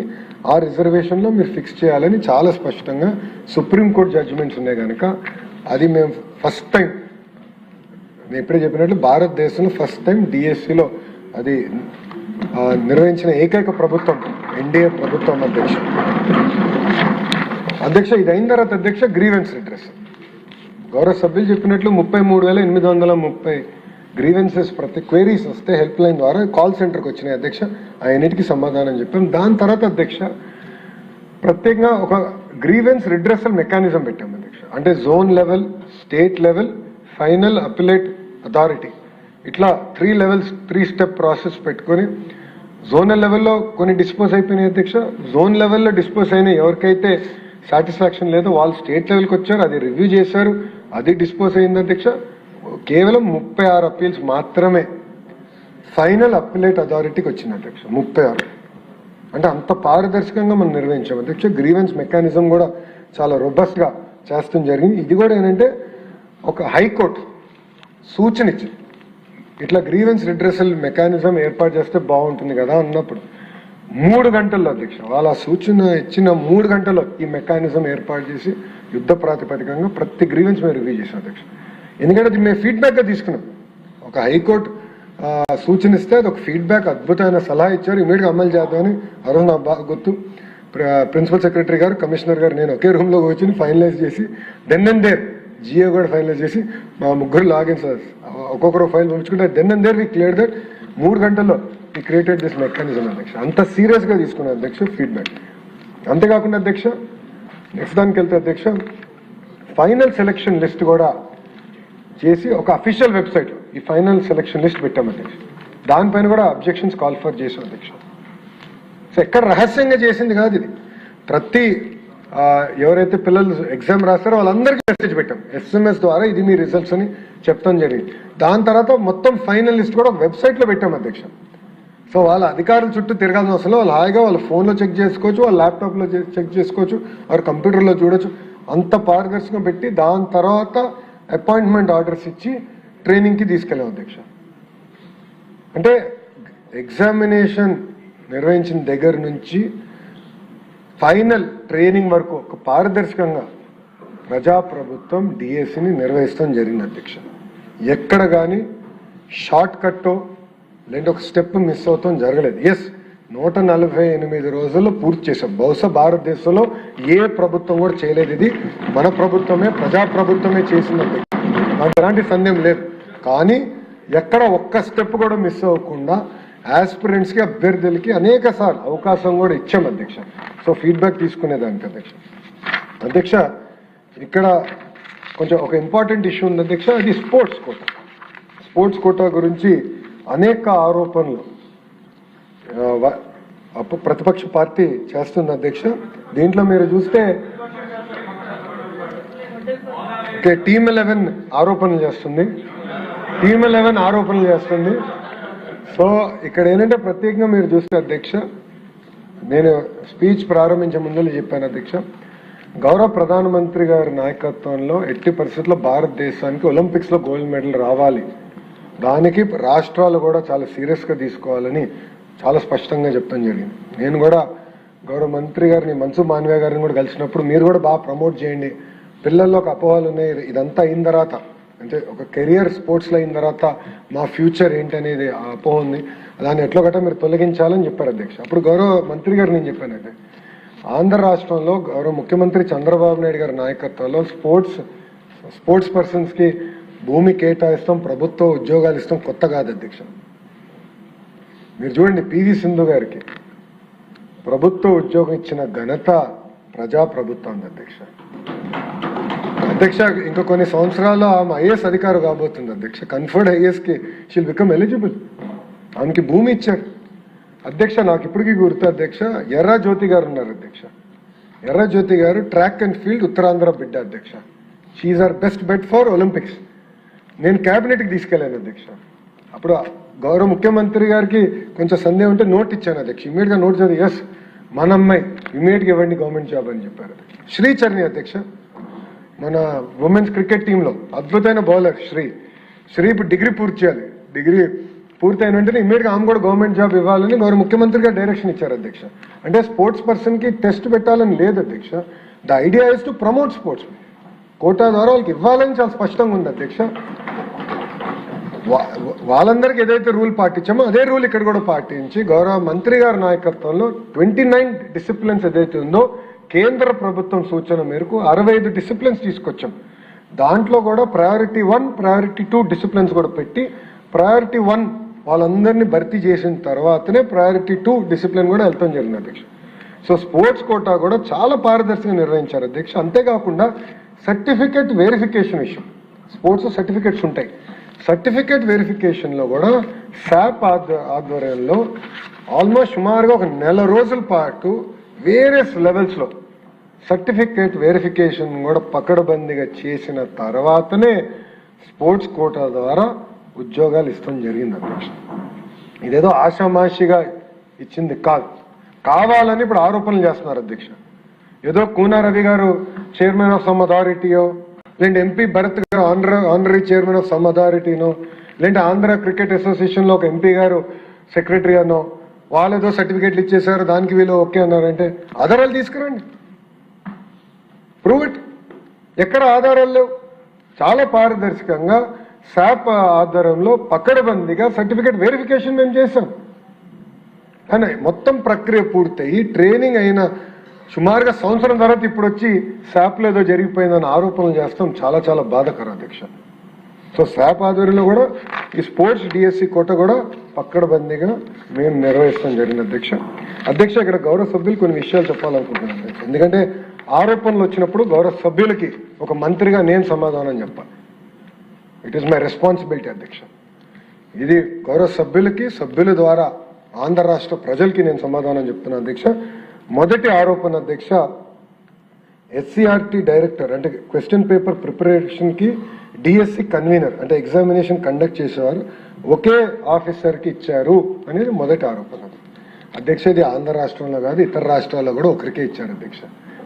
ఆ రిజర్వేషన్లో మీరు ఫిక్స్ చేయాలని చాలా స్పష్టంగా సుప్రీంకోర్టు జడ్జిమెంట్స్ ఉన్నాయి కనుక అది మేము ఫస్ట్ టైం, నేను ఇప్పుడే చెప్పినట్లు భారతదేశంలో ఫస్ట్ టైం డిఎస్సిలో అది నిర్వహించిన ఏకైక ప్రభుత్వం ఎన్డీఏ ప్రభుత్వం అధ్యక్ష. ఇది అయిన తర్వాత అధ్యక్ష గ్రీవెన్స్ రిడ్రెస్, గౌరవ సభ్యులు చెప్పినట్లు 33,830 గ్రీవెన్సెస్ ప్రతి క్వైరీస్ వస్తే హెల్ప్ లైన్ ద్వారా కాల్ సెంటర్కి వచ్చినాయి అధ్యక్ష. అన్నిటికీ సమాధానం చెప్పాం. దాని తర్వాత అధ్యక్ష ప్రత్యేకంగా ఒక గ్రీవెన్స్ రిడ్రెసల్ మెకానిజం పెట్టాం అధ్యక్ష. అంటే zone level, state level, final appellate authority, ఇట్లా 3 లెవెల్స్ 3 స్టెప్ ప్రాసెస్ పెట్టుకొని జోనల్ లెవెల్లో కొన్ని డిస్పోజ్ అయిపోయినాయి అధ్యక్ష. జోన్ లెవెల్లో డిస్పోజ్ అయినాయి ఎవరికైతే సాటిస్ఫాక్షన్ లేదో వాళ్ళు స్టేట్ లెవెల్కి వచ్చారు, అది రివ్యూ చేశారు, అది డిస్పోజ్ అయింది అధ్యక్ష. కేవలం 36 అప్పీల్స్ మాత్రమే ఫైనల్ అపిలేట్ అథారిటీకి వచ్చింది అధ్యక్ష. 36 అంటే అంత పారదర్శకంగా మనం నిర్వహించాం అధ్యక్ష. గ్రీవెన్స్ మెకానిజం కూడా చాలా రొబస్ట్గా చేస్తాం జరిగింది. ఇది కూడా ఏంటంటే ఒక హైకోర్టు సూచన ఇచ్చింది, ఇట్లా గ్రీవెన్స్ రిడ్రెసల్ మెకానిజం ఏర్పాటు చేస్తే బాగుంటుంది కదా అన్నప్పుడు 3 గంటల్లో అధ్యక్ష వాళ్ళ సూచన ఇచ్చిన 3 గంటల్లో ఈ మెకానిజం ఏర్పాటు చేసి యుద్ధ ప్రాతిపదికంగా ప్రతి గ్రీవెన్స్ మేము రివ్యూ చేసాం అధ్యక్ష. ఎందుకంటే అది మేము ఫీడ్బ్యాక్గా తీసుకున్నాం. ఒక హైకోర్టు సూచన ఇస్తే అది ఒక ఫీడ్బ్యాక్, అద్భుతమైన సలహా ఇచ్చారు, ఇమీడియట్గా అమలు చేద్దామని. ఆ రోజు నాకు బాగా గుర్తు, ప్రిన్సిపల్ సెక్రటరీ గారు, కమిషనర్ గారు, నేను ఒకే రూమ్లో కూర్చొని ఫైనలైజ్ చేసి దెన్ అండ్ దేర్ జియో కూడా ఫైనలైజ్ చేసి మా ముగ్గురు లాగిన్ సార్ ఒక్కొక్కరు ఫైల్ పంపించుకుంటే then and there we clear that 3 గంటల్లో వి క్రియేటెడ్ దిస్ మెకానిజం అధ్యక్ష. అంత సీరియస్గా తీసుకున్నాను అధ్యక్ష ఫీడ్బ్యాక్. అంతేకాకుండా అధ్యక్ష నెక్స్ట్ దానికి వెళ్తే అధ్యక్ష ఫైనల్ సెలక్షన్ లిస్ట్ కూడా చేసి ఒక అఫీషియల్ వెబ్సైట్ ఈ ఫైనల్ సెలక్షన్ లిస్ట్ పెట్టాం అధ్యక్ష. దానిపైన కూడా అబ్జెక్షన్స్ కాల్ ఫర్ చేసాం అధ్యక్ష. సో ఎక్కడ రహస్యంగా చేసింది కాదు ఇది, ప్రతి ఎవరైతే పిల్లలు ఎగ్జామ్ రాస్తారో వాళ్ళందరికీ మెసేజ్ పెట్టాం, SMS ద్వారా ఇది మీ రిజల్ట్స్ అని చెప్తాం జరిగింది. దాని తర్వాత మొత్తం ఫైనల్ లిస్ట్ కూడా ఒక వెబ్సైట్లో పెట్టాం అధ్యక్ష. సో వాళ్ళ అధికారుల చుట్టూ తిరగాల్సిన అవసరం వాళ్ళు హాయిగా వాళ్ళ ఫోన్లో చెక్ చేసుకోవచ్చు, వాళ్ళ ల్యాప్టాప్లో చెక్ చేసుకోవచ్చు, వారి కంప్యూటర్లో చూడొచ్చు. అంత పారదర్శకంగా పెట్టి దాని తర్వాత అపాయింట్మెంట్ ఆర్డర్స్ ఇచ్చి ట్రైనింగ్కి తీసుకెళ్ళాం అధ్యక్ష. అంటే ఎగ్జామినేషన్ నిర్వహించిన దగ్గర నుంచి ఫైనల్ ట్రైనింగ్ వరకు ఒక పారదర్శకంగా ప్రజాప్రభుత్వం డిఎస్సిని నిర్వహిస్తాం జరిగింది అధ్యక్ష. ఎక్కడ కానీ షార్ట్ కట్టో లేదంటే ఒక స్టెప్ మిస్ అవుతాం జరగలేదు. 148 రోజుల్లో పూర్తి చేశాం. బహుశా భారతదేశంలో ఏ ప్రభుత్వం కూడా చేయలేదు. ఇది మన ప్రభుత్వమే, ప్రజాప్రభుత్వమే చేసింది. నాకు ఎలాంటి సందేహం లేదు. కానీ ఎక్కడ ఒక్క స్టెప్ కూడా మిస్ అవ్వకుండా ఆస్పిరెంట్స్కి, అభ్యర్థులకి అనేక సార్లు అవకాశం కూడా ఇచ్చాం అధ్యక్ష. సో ఫీడ్బ్యాక్ తీసుకునేదానికి అధ్యక్ష ఇక్కడ కొంచెం ఒక ఇంపార్టెంట్ ఇష్యూ ఉంది అధ్యక్ష. అది స్పోర్ట్స్ కోటా గురించి అనేక ఆరోపణలు ప్రతిపక్ష పార్టీ చేస్తుంది అధ్యక్ష. దీంట్లో మీరు చూస్తే టీమ్ 11 ఆరోపణలు చేస్తుంది. సో ఇక్కడ ఏంటంటే ప్రత్యేకంగా మీరు చూస్తే అధ్యక్ష, నేను స్పీచ్ ప్రారంభించే ముందు చెప్పాను అధ్యక్ష, గౌరవ ప్రధానమంత్రి గారి నాయకత్వంలో ఎట్టి పరిస్థితుల్లో భారతదేశానికి ఒలింపిక్స్లో గోల్డ్ మెడల్ రావాలి, దానికి రాష్ట్రాలు కూడా చాలా సీరియస్గా తీసుకోవాలని చాలా స్పష్టంగా చెప్తాం జరిగింది. నేను కూడా గౌరవ మంత్రి గారిని, మన్సుఖ్ మాండవీయ గారిని కూడా కలిసినప్పుడు మీరు కూడా బాగా ప్రమోట్ చేయండి, పిల్లల్లో ఒక అపోహలు ఉన్నాయి, ఇదంతా అయిన తర్వాత అంటే ఒక కెరియర్ స్పోర్ట్స్లో అయిన తర్వాత మా ఫ్యూచర్ ఏంటనేది ఆ అపోహ ఉంది, దాన్ని ఎట్లా గట్రా మీరు తొలగించాలని చెప్పారు అధ్యక్ష. అప్పుడు గౌరవ మంత్రి గారు నేను చెప్పానంటే, ఆంధ్ర రాష్ట్రంలో గౌరవ ముఖ్యమంత్రి చంద్రబాబు నాయుడు గారి నాయకత్వంలో స్పోర్ట్స్ పర్సన్స్కి భూమి కేటాయిస్తాం, ప్రభుత్వ ఉద్యోగాలు ఇస్తాం కొత్త కాదు అధ్యక్ష. మీరు చూడండి, పివి సింధు గారికి ప్రభుత్వ ఉద్యోగం ఇచ్చిన ఘనత ప్రజాప్రభుత్వం అధ్యక్ష. ఇంకా కొన్ని సంవత్సరాలు ఆమె ఐఏఎస్ అధికారి కాబోతుంది అధ్యక్ష. కన్ఫర్డ్ ఐఏఎస్కి షీల్ బికమ్ ఎలిజిబుల్. ఆమెకి భూమి ఇచ్చారు అధ్యక్ష. నాకు ఇప్పటికీ గుర్తు అధ్యక్ష, ఎర్ర జ్యోతి గారు ఉన్నారు అధ్యక్ష. ఎర్ర జ్యోతి గారు ట్రాక్ అండ్ ఫీల్డ్ ఉత్తరాంధ్ర బిడ్డ అధ్యక్ష. She are best bet for Olympics. నేను క్యాబినెట్కి తీసుకెళ్ళాను అధ్యక్ష. అప్పుడు గౌరవ ముఖ్యమంత్రి గారికి కొంచెం సందేహం ఉంటే నోట్ ఇచ్చాను అధ్యక్ష. ఇమీడియట్గా నోట్ చదివి మన అమ్మాయి ఇమీడియట్గా ఇవ్వండి గవర్నమెంట్ జాబ్ అని చెప్పారు. శ్రీచరణి అధ్యక్ష, మన ఉమెన్స్ క్రికెట్ టీంలో అద్భుతమైన బౌలర్ శ్రీ ఇప్పుడు డిగ్రీ పూర్తి చేయాలి. డిగ్రీ పూర్తయిన వెంటనే ఇమీడియట్గా ఆమె కూడా గవర్నమెంట్ జాబ్ ఇవ్వాలని గౌరవ ముఖ్యమంత్రి గారు డైరెక్షన్ ఇచ్చారు అధ్యక్ష. అంటే స్పోర్ట్స్ పర్సన్కి టెస్ట్ పెట్టాలని లేదు అధ్యక్ష. The idea is to promote sports. Quota ద్వారా వాళ్ళకి ఇవ్వాలని చాలా స్పష్టంగా ఉంది అధ్యక్ష. వాళ్ళందరికీ ఏదైతే రూల్ పాటించామో అదే రూల్ ఇక్కడ కూడా పాటించి గౌరవ మంత్రి గారి నాయకత్వంలో 29 డిసిప్లిన్స్ ఏదైతే ఉందో కేంద్ర ప్రభుత్వం సూచన మేరకు 65 డిసిప్లిన్స్ తీసుకొచ్చాం. దాంట్లో కూడా ప్రయారిటీ 1, ప్రయారిటీ 2 డిసిప్లిన్స్ కూడా పెట్టి ప్రయారిటీ 1 వాళ్ళందరినీ భర్తీ చేసిన తర్వాతనే ప్రయారిటీ 2 డిసిప్లిన్ కూడా వెళ్తాం జరిగింది అధ్యక్ష. సో స్పోర్ట్స్ కోటా కూడా చాలా పారదర్శకంగా నిర్వహించారు అధ్యక్ష. అంతేకాకుండా సర్టిఫికేట్ వెరిఫికేషన్ విషయం, స్పోర్ట్స్ సర్టిఫికేట్స్ ఉంటాయి, సర్టిఫికేట్ వెరిఫికేషన్లో కూడా శాప్ ఆధ్వర్యంలో ఆల్మోస్ట్ సుమారుగా ఒక 1 నెల రోజుల పాటు వేరియస్ లెవెల్స్లో సర్టిఫికేట్ వెరిఫికేషన్ కూడా పకడ్బందీగా చేసిన తర్వాతనే స్పోర్ట్స్ కోటా ద్వారా ఉద్యోగాలు ఇస్తాం జరిగింది అధ్యక్ష. ఇదేదో ఆషామాషిగా ఇచ్చింది కాదు, కావాలని ఇప్పుడు ఆరోపణలు చేస్తున్నారు అధ్యక్ష. ఏదో కూనా రవి గారు చైర్మన్ ఆఫ్ సమ్ అథారిటీయో, లేదంటే ఎంపీ భరత్ గారు ఆనరీ చైర్మన్ ఆఫ్ సమ్ అథారిటీనో, లేదంటే ఆంధ్ర క్రికెట్ అసోసియేషన్లో ఒక ఎంపీ గారు సెక్రటరీ అనో, వాళ్ళేదో సర్టిఫికేట్లు ఇచ్చేసారు దానికి వీళ్ళు ఓకే అన్నారంటే ఆధారాలు తీసుకురండి, ప్రూవ్ ఇట్. ఎక్కడ ఆధారాలు లేవు. చాలా పారదర్శకంగా శాప్ ఆధారంలో పకడ్బందీగా సర్టిఫికేట్ వెరిఫికేషన్ మేము చేసాం. కానీ మొత్తం ప్రక్రియ పూర్తయి ట్రైనింగ్ అయిన సుమారుగా సంవత్సరం తర్వాత ఇప్పుడు వచ్చి శాప్లో ఏదో జరిగిపోయిందని ఆరోపణలు చేస్తాం. చాలా చాలా బాధాకరం అధ్యక్ష. సో శాప్ ఆధ్వర్యంలో కూడా ఈ స్పోర్ట్స్ డిఎస్సి కోట కూడా పక్కడబందీగా మేము నిర్వహిస్తాం జరిగింది అధ్యక్ష. ఇక్కడ గౌరవ సభ్యులు కొన్ని విషయాలు చెప్పాలనుకుంటున్నాను అధ్యక్ష. ఎందుకంటే ఆరోపణలు వచ్చినప్పుడు గౌరవ సభ్యులకి ఒక మంత్రిగా నేను సమాధానం చెప్పాలి. ఇట్ ఈస్ మై రెస్పాన్సిబిలిటీ అధ్యక్ష. ఇది గౌరవ సభ్యులకి, సభ్యుల ద్వారా ఆంధ్ర రాష్ట్ర ప్రజలకి నేను సమాధానం చెప్తున్నాను అధ్యక్ష. మొదటి ఆరోపణ అధ్యక్ష, ఎస్సీఆర్టీ డైరెక్టర్ అంటే క్వశ్చన్ పేపర్ ప్రిపరేషన్కి డిఎస్సి కన్వీనర్ అంటే ఎగ్జామినేషన్ కండక్ట్ చేసేవారు ఒకే ఆఫీసర్కి ఇచ్చారు అనేది మొదటి ఆరోపణ. అధ్యక్ష, ఇది ఆంధ్ర రాష్ట్రంలో కాదు, ఇతర రాష్ట్రాల్లో కూడా ఒకరికే ఇచ్చారు అధ్యక్ష.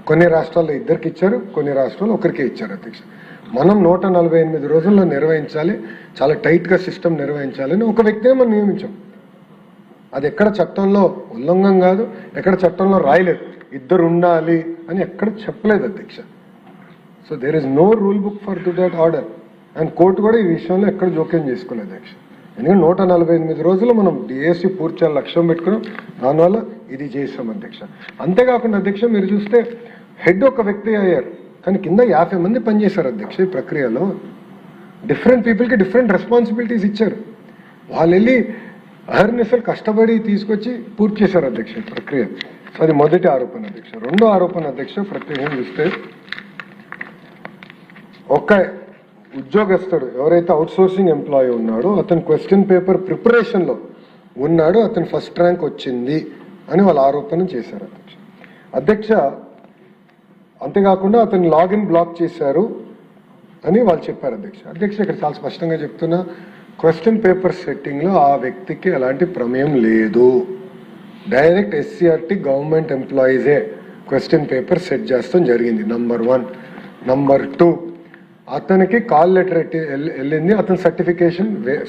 కొన్ని రాష్ట్రాల్లో ఇద్దరికి ఇచ్చారు, కొన్ని రాష్ట్రాల్లో ఒకరికే ఇచ్చారు అధ్యక్ష. మనం 148 రోజుల్లో నిర్వహించాలి, చాలా టైట్గా సిస్టమ్ నిర్వహించాలని ఒక వ్యక్తిని మనం నియమించాం. అది ఎక్కడ చట్టంలో ఉల్లంఘన కాదు, ఎక్కడ చట్టంలో రాయలేదు ఇద్దరు ఉండాలి అని ఎక్కడ చెప్పలేదు అధ్యక్ష. So there is no rule book for to that order and court కూడా ఈ విషయంలో ఎక్కడ జోక్యం చేసుకోలేదు అధ్యక్ష. ఎందుకంటే 148 రోజులు మనం డిఎస్సి పూర్తి చేయాలి లక్ష్యం పెట్టుకున్నాం, దానివల్ల ఇది చేసాం అధ్యక్ష. అంతేకాకుండా అధ్యక్ష మీరు చూస్తే హెడ్ ఒక వ్యక్తి అయ్యారు, కానీ కింద 50 మంది పనిచేశారు అధ్యక్ష. ఈ ప్రక్రియలో డిఫరెంట్ పీపుల్కి డిఫరెంట్ రెస్పాన్సిబిలిటీస్ ఇచ్చారు. వాళ్ళు వెళ్ళి అహర్నిశలు కష్టపడి తీసుకొచ్చి పూర్తి చేశారు అధ్యక్ష ఈ ప్రక్రియ. అది మొదటి ఆరోపణ అధ్యక్ష. రెండో ఆరోపణ అధ్యక్ష ప్రత్యేకంగా చూస్తే ఒక్క ఉద్యోగస్తుడు ఎవరైతే అవుట్ సోర్సింగ్ ఎంప్లాయీ ఉన్నాడో అతను క్వశ్చన్ పేపర్ ప్రిపరేషన్లో ఉన్నాడు, అతను ఫస్ట్ ర్యాంక్ వచ్చింది అని వాళ్ళు ఆరోపణ చేశారు అధ్యక్ష. అధ్యక్ష అంతేకాకుండా అతను లాగిన్ బ్లాక్ చేశారు అని వాళ్ళు చెప్పారు అధ్యక్ష. అధ్యక్ష ఇక్కడ చాలా స్పష్టంగా చెప్తున్నా, క్వశ్చన్ పేపర్ సెట్టింగ్లో ఆ వ్యక్తికి ఎలాంటి ప్రమేయం లేదు. డైరెక్ట్ ఎస్సీఆర్టీ గవర్నమెంట్ ఎంప్లాయీసే క్వశ్చన్ పేపర్ సెట్ చేస్తాం జరిగింది, నంబర్ 1. నంబర్ 2, అతనికి కాల్ లెటర్ వెళ్ళింది, అతని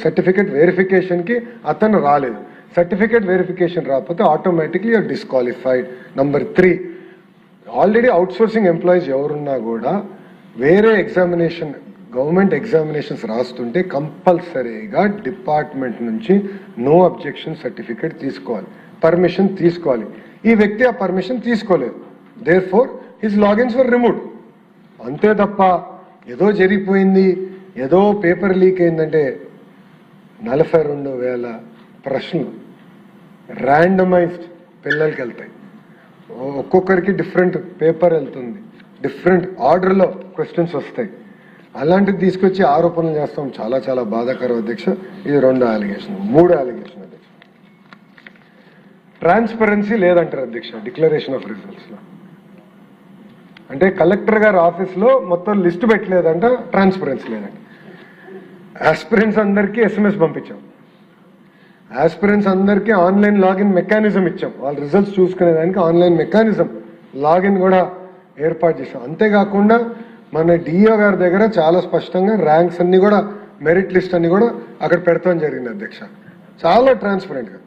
సర్టిఫికేట్ వెరిఫికేషన్కి అతను రాలేదు. సర్టిఫికేట్ వెరిఫికేషన్ రాకపోతే automatically disqualified. Number 3, already out sourcing employees ఎవరున్నా కూడా వేరే ఎగ్జామినేషన్ గవర్నమెంట్ ఎగ్జామినేషన్స్ రాస్తుంటే కంపల్సరీగా డిపార్ట్మెంట్ నుంచి నో అబ్జెక్షన్ సర్టిఫికేట్ తీసుకోవాలి, పర్మిషన్ తీసుకోవాలి. ఈ వ్యక్తి ఆ పర్మిషన్ తీసుకోలేదు, therefore his logins were removed. అంతే తప్ప ఏదో జరిగిపోయింది, ఏదో పేపర్ లీక్ అయిందంటే 42,000 ప్రశ్నలు ర్యాండమైజ్డ్ పిల్లలకి వెళ్తాయి. ఒక్కొక్కరికి డిఫరెంట్ పేపర్ వెళ్తుంది, డిఫరెంట్ ఆర్డర్లో క్వశ్చన్స్ వస్తాయి. అలాంటిది తీసుకొచ్చి ఆరోపణలు చేస్తాం, చాలా చాలా బాధాకరం అధ్యక్ష. ఇది 2 అలిగేషన్. 3 అలిగేషన్ అధ్యక్ష, ట్రాన్స్పరెన్సీ లేదంటారు అధ్యక్ష డిక్లరేషన్ ఆఫ్ రిజల్ట్స్లో. అంటే కలెక్టర్ గారి ఆఫీస్లో మొత్తం లిస్టు పెట్టలేదంట, ట్రాన్స్పరెన్సీ లేదంట. ఆస్పిరెంట్స్ అందరికీ SMS పంపించాం, ఆస్పిరెంట్స్ అందరికీ ఆన్లైన్ లాగిన్ మెకానిజం ఇచ్చాం, వాళ్ళ రిజల్ట్స్ చూసుకునేదానికి ఆన్లైన్ మెకానిజం లాగిన్ కూడా ఏర్పాటు చేసాం. అంతేకాకుండా మన డిఓ గారి దగ్గర చాలా స్పష్టంగా ర్యాంక్స్ అన్ని కూడా మెరిట్ లిస్ట్ అన్ని కూడా అక్కడ పెడతాం జరిగింది అధ్యక్ష, చాలా ట్రాన్స్పరెంట్గా.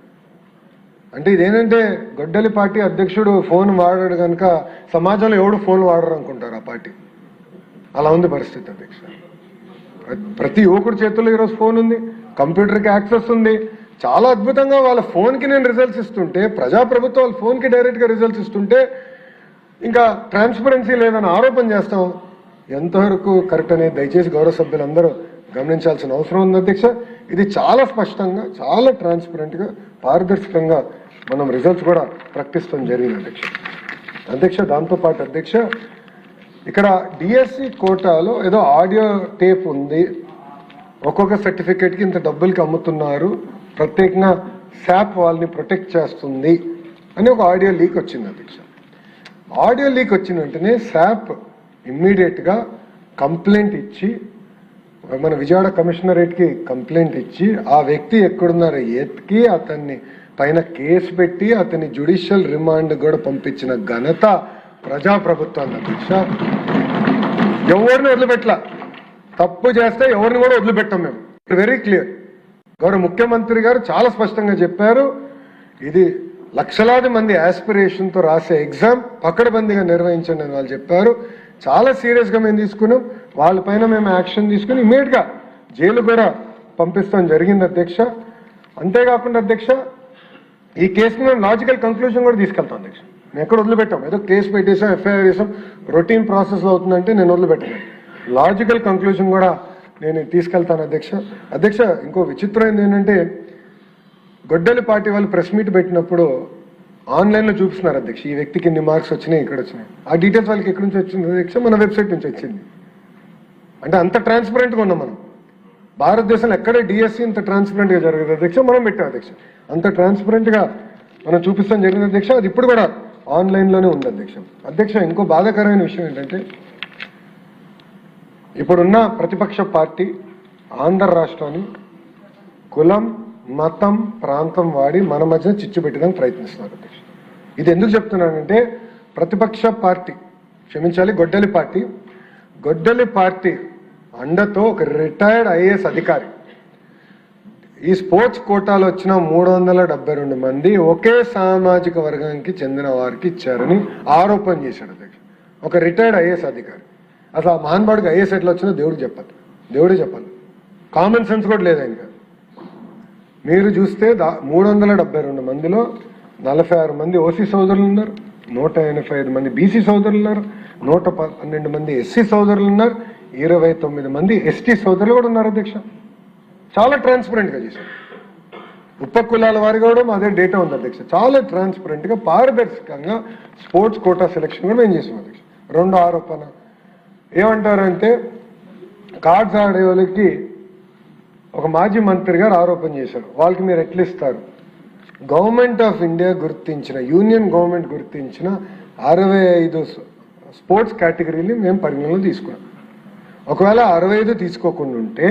అంటే ఇదేంటంటే గొడ్డలి పార్టీ అధ్యక్షుడు ఫోన్ వాడాడు కనుక సమాజంలో ఎవడు ఫోన్ వాడరు అనుకుంటారు ఆ పార్టీ, అలా ఉంది పరిస్థితి అధ్యక్ష. ప్రతి యువకుడి చేతుల్లో ఈరోజు ఫోన్ ఉంది, కంప్యూటర్కి యాక్సెస్ ఉంది. చాలా అద్భుతంగా వాళ్ళ ఫోన్కి నేను రిజల్ట్స్ ఇస్తుంటే, ప్రజాప్రభుత్వం వాళ్ళ ఫోన్కి డైరెక్ట్గా రిజల్ట్స్ ఇస్తుంటే ఇంకా ట్రాన్స్పరెన్సీ లేదని ఆరోపణ చేస్తాం. ఎంతవరకు కరెక్ట్ అనేది దయచేసి గౌరవ సభ్యులందరూ గమనించాల్సిన అవసరం ఉంది అధ్యక్ష. ఇది చాలా స్పష్టంగా, చాలా ట్రాన్స్పరెంట్గా, పారదర్శకంగా మనం రిజల్ట్స్ కూడా ప్రకటిస్తాం జరిగింది అధ్యక్ష. అధ్యక్ష దాంతోపాటు అధ్యక్ష ఇక్కడ డిఎస్సి కోటాలో ఏదో ఆడియో టేప్ ఉంది, ఒక్కొక్క సర్టిఫికేట్కి ఇంత డబ్బులకి అమ్ముతున్నారు, ప్రత్యేకంగా శాప్ వాళ్ళని ప్రొటెక్ట్ చేస్తుంది అని ఒక ఆడియో లీక్ వచ్చింది అధ్యక్ష. ఆడియో లీక్ వచ్చిన వెంటనే శాప్ ఇమ్మీడియట్గా కంప్లైంట్ ఇచ్చి మన విజయవాడ కమిషనరేట్కి కంప్లైంట్ ఇచ్చి ఆ వ్యక్తి ఎక్కడున్నారో ఎత్తికి అతన్ని పైన కేసు పెట్టి అతన్ని జ్యుడిషియల్ రిమాండ్ కూడా పంపించిన ఘనత ప్రజాప్రభుత్వాన్ని అధ్యక్ష. ఎవరిని వదిలిపెట్టలా, తప్పు చేస్తే ఎవరిని కూడా వదిలిపెట్టాం మేము. Very clear. గౌరవ ముఖ్యమంత్రి గారు చాలా స్పష్టంగా చెప్పారు, ఇది లక్షలాది మంది ఆస్పిరేషన్తో రాసే ఎగ్జామ్ పకడ్బందీగా నిర్వహించండి అని వాళ్ళు చెప్పారు. చాలా సీరియస్గా మేము తీసుకున్నాం, వాళ్ళపైన మేము యాక్షన్ తీసుకుని ఇమీడియట్గా జైలు కూడా పంపిస్తాం జరిగింది అధ్యక్ష. అంతేకాకుండా అధ్యక్ష ఈ కేసుని మేము లాజికల్ కంక్లూజన్ కూడా తీసుకెళ్తాం అధ్యక్ష. మేము ఎక్కడ వదిలిపెట్టాం, ఏదో కేసు పెట్టేసాం, ఎఫ్ఐఆర్ చేసాం, రొటీన్ ప్రాసెస్లో అవుతుందంటే నేను వదిలిపెట్టాను. లాజికల్ కంక్లూజన్ కూడా నేను తీసుకెళ్తాను అధ్యక్ష. అధ్యక్ష ఇంకో విచిత్రమైనది ఏంటంటే గొడ్డలి పార్టీ వాళ్ళు ప్రెస్ మీట్ పెట్టినప్పుడు ఆన్లైన్లో చూపిస్తున్నారు అధ్యక్ష, ఈ వ్యక్తికి ఇన్ని మార్క్స్ వచ్చినాయి, ఇక్కడ వచ్చినాయి. ఆ డీటెయిల్స్ వాళ్ళకి ఎక్కడి నుంచి వచ్చింది అధ్యక్ష? మన వెబ్సైట్ నుంచి వచ్చింది. అంటే అంత ట్రాన్స్పరెంట్గా ఉన్నాం మనం. భారతదేశంలో ఎక్కడ డిఎస్సి ఇంత ట్రాన్స్పరెంట్గా జరగదు అధ్యక్ష, మనం పెట్టాం అధ్యక్ష. అంత ట్రాన్స్పరెంట్గా మనం చూపిస్తాం జరిగింది అధ్యక్ష. అది ఇప్పుడు కూడా ఆన్లైన్లోనే ఉంది అధ్యక్ష. అధ్యక్ష, ఇంకో బాధాకరమైన విషయం ఏంటంటే ఇప్పుడున్న ప్రతిపక్ష పార్టీ ఆంధ్ర రాష్ట్రాన్ని కులం, మతం, ప్రాంతం వాడి మన మధ్య చిచ్చు పెట్టడానికి ప్రయత్నిస్తున్నారు అధ్యక్ష. ఇది ఎందుకు చెప్తున్నానంటే ప్రతిపక్ష పార్టీ, క్షమించాలి, గొడ్డలి పార్టీ అండతో ఒక రిటైర్డ్ ఐఏఎస్ అధికారి ఈ స్పోర్ట్స్ కోటాలో వచ్చిన 372 మంది ఒకే సామాజిక వర్గానికి చెందిన వారికి ఇచ్చారని ఆరోపణ చేశాడు అధ్యక్ష. ఒక రిటైర్డ్ ఐఏఎస్ అధికారి. అసలు ఆ మహాన్బాడికి ఐఏఎస్ ఎట్లా వచ్చిందో దేవుడే చెప్పాలి. కామన్ సెన్స్ కూడా లేదు ఆయనకి. మీరు చూస్తే 372 మందిలో 46 మంది ఓసీ సోదరులు ఉన్నారు, 185 మంది బీసీ సోదరులు ఉన్నారు, 112 మంది ఎస్సీ సోదరులు ఉన్నారు, 29 మంది ఎస్టీ సోదరులు కూడా ఉన్నారు అధ్యక్ష. చాలా ట్రాన్స్పరెంట్గా చేశారు. ఉపకులాల వారి కూడా అదే డేటా ఉంది అధ్యక్ష. చాలా ట్రాన్స్పరెంట్గా పారదర్శకంగా స్పోర్ట్స్ కోటా సెలక్షన్ కూడా మేము చేసాం అధ్యక్ష. రెండో ఆరోపణ ఏమంటారంటే కార్డ్స్ ఆడే వాళ్ళకి ఒక మాజీ మంత్రి గారు ఆరోపణ చేశారు, వాళ్ళకి మీరు ఎట్లా ఇస్తారు? గవర్నమెంట్ ఆఫ్ ఇండియా గుర్తించిన, యూనియన్ గవర్నమెంట్ గుర్తించిన 65 స్పోర్ట్స్ కేటగిరీని మేము పరిగణలో తీసుకున్నాం. ఒకవేళ 65 తీసుకోకుండా ఉంటే,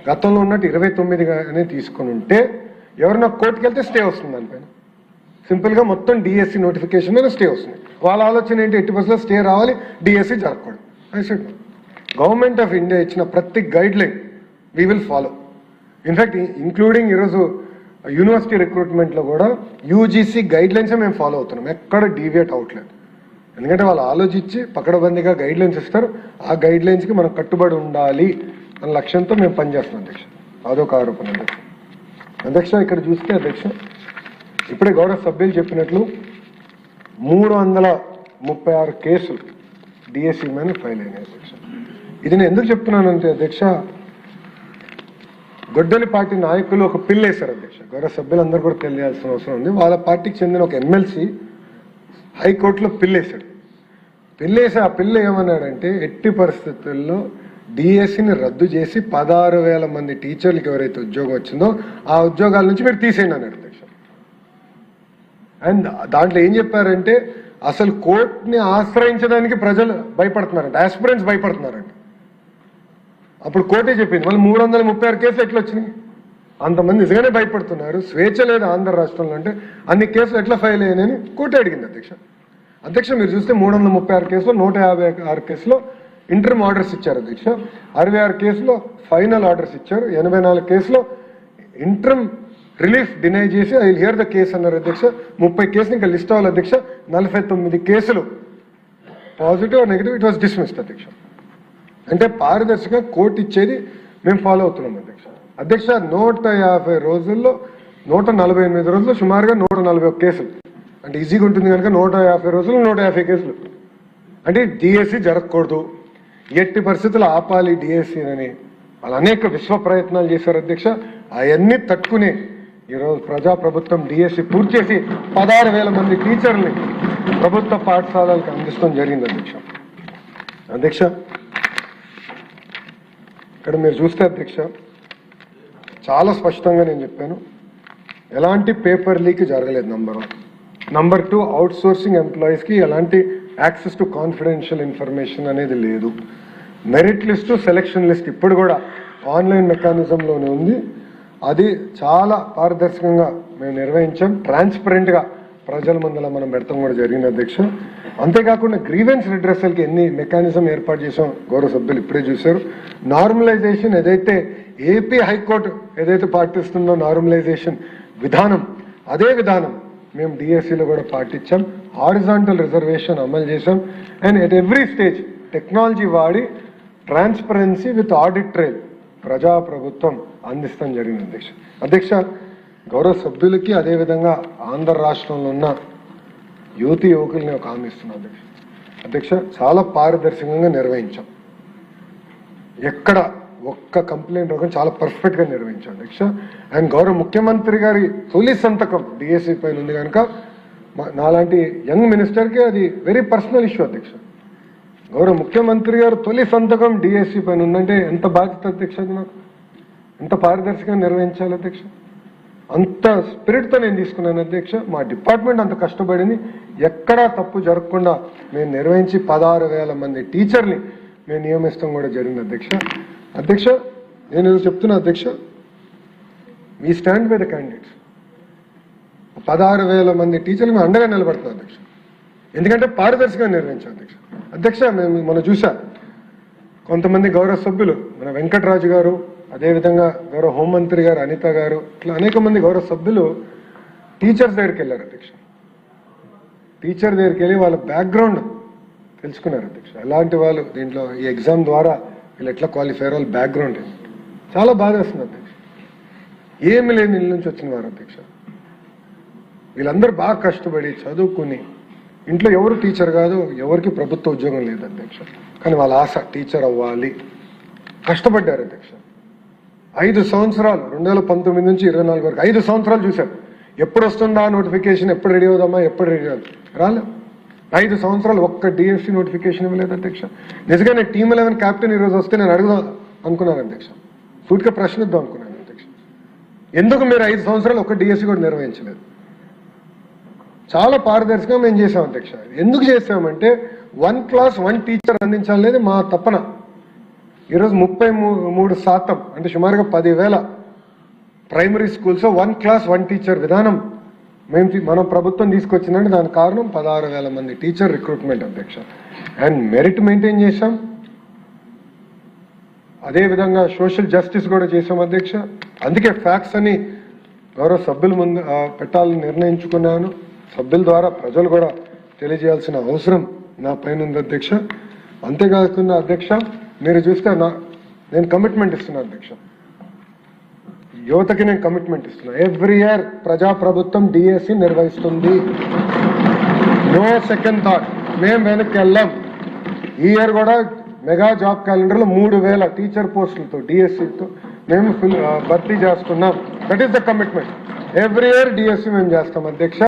గతంలో ఉన్నట్టు 29 తీసుకుని ఉంటే ఎవరైనా కోర్టుకు వెళ్తే స్టే వస్తుంది. దానిపైన సింపుల్గా మొత్తం డిఎస్సి నోటిఫికేషన్ మీద స్టే వస్తుంది. వాళ్ళ ఆలోచన ఏంటి? 80% స్టే రావాలి, డిఎస్సి జరగకూడదు. I said government of India ఇచ్చిన ప్రతి guide line we will follow. In fact including ఈరోజు యూనివర్సిటీ రిక్రూట్మెంట్లో కూడా యూజీసీ గైడ్ లైన్సే మేము ఫాలో అవుతున్నాం, ఎక్కడ డీవియేట్ అవ్వట్లేదు. ఎందుకంటే వాళ్ళు ఆలోచించి పకడబందీగా గైడ్ లైన్స్ ఇస్తారు, ఆ గైడ్ లైన్స్కి మనం కట్టుబడి ఉండాలి అన్న లక్ష్యంతో మేము పనిచేస్తున్నాం అధ్యక్ష. అదొక ఆరోపణ అధ్యక్ష. అధ్యక్ష, ఇక్కడ చూస్తే అధ్యక్ష, ఇప్పుడే గౌరవ సభ్యులు చెప్పినట్లు 336 కేసులు డిఎస్సి మీద ఫైల్ అయినాయి అధ్యక్ష. ఇది నేను ఎందుకు చెప్తున్నానంటే అధ్యక్ష, గొడ్డలి పార్టీ నాయకులు ఒక పిల్ వేశారు అధ్యక్ష. గౌరవ సభ్యులందరూ కూడా తెలియాల్సిన అవసరం ఉంది. వాళ్ళ పార్టీకి చెందిన ఒక ఎమ్మెల్సీ హైకోర్టులో పిల్ వేశాడు. ఆ పిల్ల ఏమన్నాడంటే ఎట్టి పరిస్థితుల్లో డిఎస్సిని రద్దు చేసి 16,000 మంది టీచర్లకు ఎవరైతే ఉద్యోగం వచ్చిందో ఆ ఉద్యోగాల నుంచి మీరు తీసేయండి అన్నాడు అధ్యక్ష. అండ్ దాంట్లో ఏం చెప్పారంటే అసలు కోర్టుని ఆశ్రయించడానికి ప్రజలు భయపడుతున్నారంట, ఆస్పిరెంట్స్ భయపడుతున్నారంట. అప్పుడు కోర్టే చెప్పింది మళ్ళీ 336 కేసులు ఎట్లా వచ్చినాయి? అంతమంది నిజంగానే భయపడుతున్నారు, స్వేచ్ఛ లేదు ఆంధ్ర రాష్ట్రంలో అంటే అన్ని కేసులు ఎట్లా ఫైల్ అయ్యాయని కోర్టు అడిగింది అధ్యక్ష. మీరు చూస్తే 336 కేసులో 156 కేసులో ఇంటర్మ్ ఆర్డర్స్ ఇచ్చారు అధ్యక్ష, 66 కేసులో ఫైనల్ ఆర్డర్స్ ఇచ్చారు, 84 కేసులో ఇంటర్మ్ రిలీఫ్ డినై చేసి I will here the case అన్నారు అధ్యక్ష. 30 కేసులు ఇంకా లిస్ట్ అవ్వాలి అధ్యక్ష. 49 కేసులు positive negative, it was dismissed అధ్యక్ష. అంటే పారదర్శకంగా కోర్టు ఇచ్చేది మేము ఫాలో అవుతున్నాం అధ్యక్ష. 150 రోజుల్లో 148 రోజుల్లో సుమారుగా 141 కేసులు, అంటే ఈజీగా ఉంటుంది కనుక 150 రోజుల్లో 150 కేసులు. అంటే డిఎస్సి జరగకూడదు, ఎట్టి పరిస్థితులు ఆపాలి డిఎస్సి అని వాళ్ళు అనేక విశ్వ ప్రయత్నాలు చేశారు అధ్యక్ష. అవన్నీ తట్టుకుని ఈరోజు ప్రజాప్రభుత్వం డిఎస్సి పూర్తి చేసి 16,000 మంది టీచర్ని ప్రభుత్వ పాఠశాలలకు అందించడం జరిగింది అధ్యక్ష. ఇక్కడ మీరు చూస్తే అధ్యక్ష చాలా స్పష్టంగా నేను చెప్పాను, ఎలాంటి పేపర్ లీక్ జరగలేదు. నంబర్ 1. నంబర్ 2, అవుట్ సోర్సింగ్ ఎంప్లాయీస్కి ఎలాంటి యాక్సెస్ టు కాన్ఫిడెన్షియల్ ఇన్ఫర్మేషన్ అనేది లేదు. మెరిట్ లిస్టు, సెలక్షన్ లిస్ట్ ఇప్పుడు కూడా ఆన్లైన్ మెకానిజంలోనే ఉంది. అది చాలా పారదర్శకంగా మేము నిర్వహించాం, ట్రాన్స్పరెంట్గా ప్రజల ముందర మనం పెడతాం కూడా జరిగింది అధ్యక్ష. అంతేకాకుండా గ్రీవెన్స్ రిడ్రెసల్కి ఎన్ని మెకానిజం ఏర్పాటు చేసాం గౌరవ సభ్యులు ఇప్పుడే చూశారు. నార్మలైజేషన్ ఏదైతే ఏపీ హైకోర్టు ఏదైతే పాటిస్తుందో నార్మలైజేషన్ విధానం, అదే విధానం మేము డిఎస్సిలో కూడా పాటించాం. హారిజాంటల్ రిజర్వేషన్ అమలు చేసాం. And at every stage technology వాడి ట్రాన్స్పరెన్సీ విత్ ఆడిట్ ట్రైల్ ప్రజాప్రభుత్వం అందిస్తాం జరిగింది అధ్యక్ష. గౌరవ సభ్యులకి అదేవిధంగా ఆంధ్ర రాష్ట్రంలో ఉన్న యువకుల్ని ఒక హామీ ఇస్తున్నాం అధ్యక్ష. చాలా పారదర్శకంగా నిర్వహించాం, ఎక్కడ ఒక్క కంప్లైంట్ ఒక చాలా పర్ఫెక్ట్గా నిర్వహించాం అధ్యక్ష. అండ్ గౌరవ ముఖ్యమంత్రి గారి తొలి సంతకం డిఎస్సి పైన ఉంది కనుక నాలాంటి యంగ్ మినిస్టర్కి అది వెరీ పర్సనల్ ఇష్యూ అధ్యక్ష. గౌరవ ముఖ్యమంత్రి గారు తొలి సంతకం డిఎస్సి పైన ఉందంటే ఎంత బాధ్యత అధ్యక్ష, అది నాకు ఎంత పారదర్శకంగా నిర్వహించాలి అధ్యక్ష. అంత స్పిరిట్తో నేను తీసుకున్నాను అధ్యక్ష. మా డిపార్ట్మెంట్ అంత కష్టపడింది, ఎక్కడా తప్పు జరగకుండా మేము నిర్వహించి 16,000 మంది టీచర్ని మేము నియమిస్తాం కూడా జరిగింది అధ్యక్ష. అధ్యక్ష నేను ఏదో చెప్తున్నా అధ్యక్ష, మీ స్టాండ్ బై ద క్యాండిడేట్స్. 16,000 మంది టీచర్లు మేము అండగా నిలబడుతున్నాం అధ్యక్ష, ఎందుకంటే పారదర్శకంగా నిర్వహించాం అధ్యక్ష. అధ్యక్ష మనం చూసా కొంతమంది గౌరవ సభ్యులు, మన వెంకటరాజు గారు, అదేవిధంగా గౌరవ హోంమంత్రి గారు అనిత గారు, ఇట్లా అనేక మంది గౌరవ సభ్యులు టీచర్స్ దగ్గరికి వెళ్ళారు అధ్యక్ష. టీచర్ దగ్గరికి వెళ్ళి వాళ్ళ బ్యాక్గ్రౌండ్ తెలుసుకున్నారు అధ్యక్ష. అలాంటి వాళ్ళు దీంట్లో ఈ ఎగ్జామ్ ద్వారా వీళ్ళు ఎట్లా క్వాలిఫై అయ్యారు, వాళ్ళ బ్యాక్గ్రౌండ్ ఏంటి, చాలా బాధ వేస్తుంది అధ్యక్ష. ఏమి లేని ఇళ్ళ నుంచి వచ్చిన వారు అధ్యక్ష. వీళ్ళందరూ బాగా కష్టపడి చదువుకుని, ఇంట్లో ఎవరు టీచర్ కాదు, ఎవరికి ప్రభుత్వ ఉద్యోగం లేదు అధ్యక్ష, కానీ వాళ్ళ ఆశ టీచర్ అవ్వాలి, కష్టపడ్డారు అధ్యక్ష. 5 సంవత్సరాలు 2019 నుంచి 24 వరకు 5 సంవత్సరాలు చూశారు. ఎప్పుడు వస్తుందా నోటిఫికేషన్, ఎప్పుడు రెడీ అవుదామా, ఎప్పుడు రెడీ అవుతుంది, రాలే. 5 సంవత్సరాలు ఒక్క డిఎస్సి నోటిఫికేషన్ ఇవ్వలేదు అధ్యక్ష. నిజంగా టీమ్ 11 క్యాప్టెన్ ఈరోజు వస్తే నేను అడుగుదాం అనుకున్నాను అధ్యక్ష, సూట్గా ప్రశ్నిద్దాం అనుకున్నాను అధ్యక్ష. ఎందుకు మీరు 5 సంవత్సరాలు ఒక్క డిఎస్సి కూడా నిర్వహించలేదు? చాలా పారదర్శకంగా మేము చేసాం అధ్యక్ష. ఎందుకు చేసామంటే 1 క్లాస్ 1 టీచర్ అందించాలనేది మా తపన. ఈరోజు 33% అంటే సుమారుగా 10,000 ప్రైమరీ స్కూల్స్ 1 క్లాస్ 1 టీచర్ విధానం మనం ప్రభుత్వం తీసుకొచ్చిందంటే దానికి కారణం 16,000 మంది టీచర్ రిక్రూట్మెంట్ అధ్యక్ష. అండ్ మెరిట్ మెయింటైన్ చేశాం, అదేవిధంగా సోషల్ జస్టిస్ కూడా చేశాం అధ్యక్ష. అందుకే ఫ్యాక్ట్స్ అని గౌరవ సభ్యుల ముందు పెట్టాలని నిర్ణయించుకున్నాను. సభ్యుల ద్వారా ప్రజలు కూడా తెలియజేయాల్సిన అవసరం నా పైన ఉంది అధ్యక్ష. అంతేకాకుండా అధ్యక్ష మీరు చూస్తే నేను కమిట్మెంట్ ఇస్తున్నా అధ్యక్ష, యువతకి నేను కమిట్మెంట్ ఇస్తున్నా. ఎవ్రీ ఇయర్ ప్రజాప్రభుత్వం డిఎస్సి నిర్వహిస్తుంది, నో సెకండ్ థాట్, మేము వెనక్కి వెళ్ళాం. ఈ ఇయర్ కూడా మెగా జాబ్ క్యాలెండర్లో 3,000 టీచర్ పోస్టులతో డిఎస్సితో మేము భర్తీ చేస్తున్నాం. That is the commitment. Every year DSC మేము చేస్తాం అధ్యక్ష.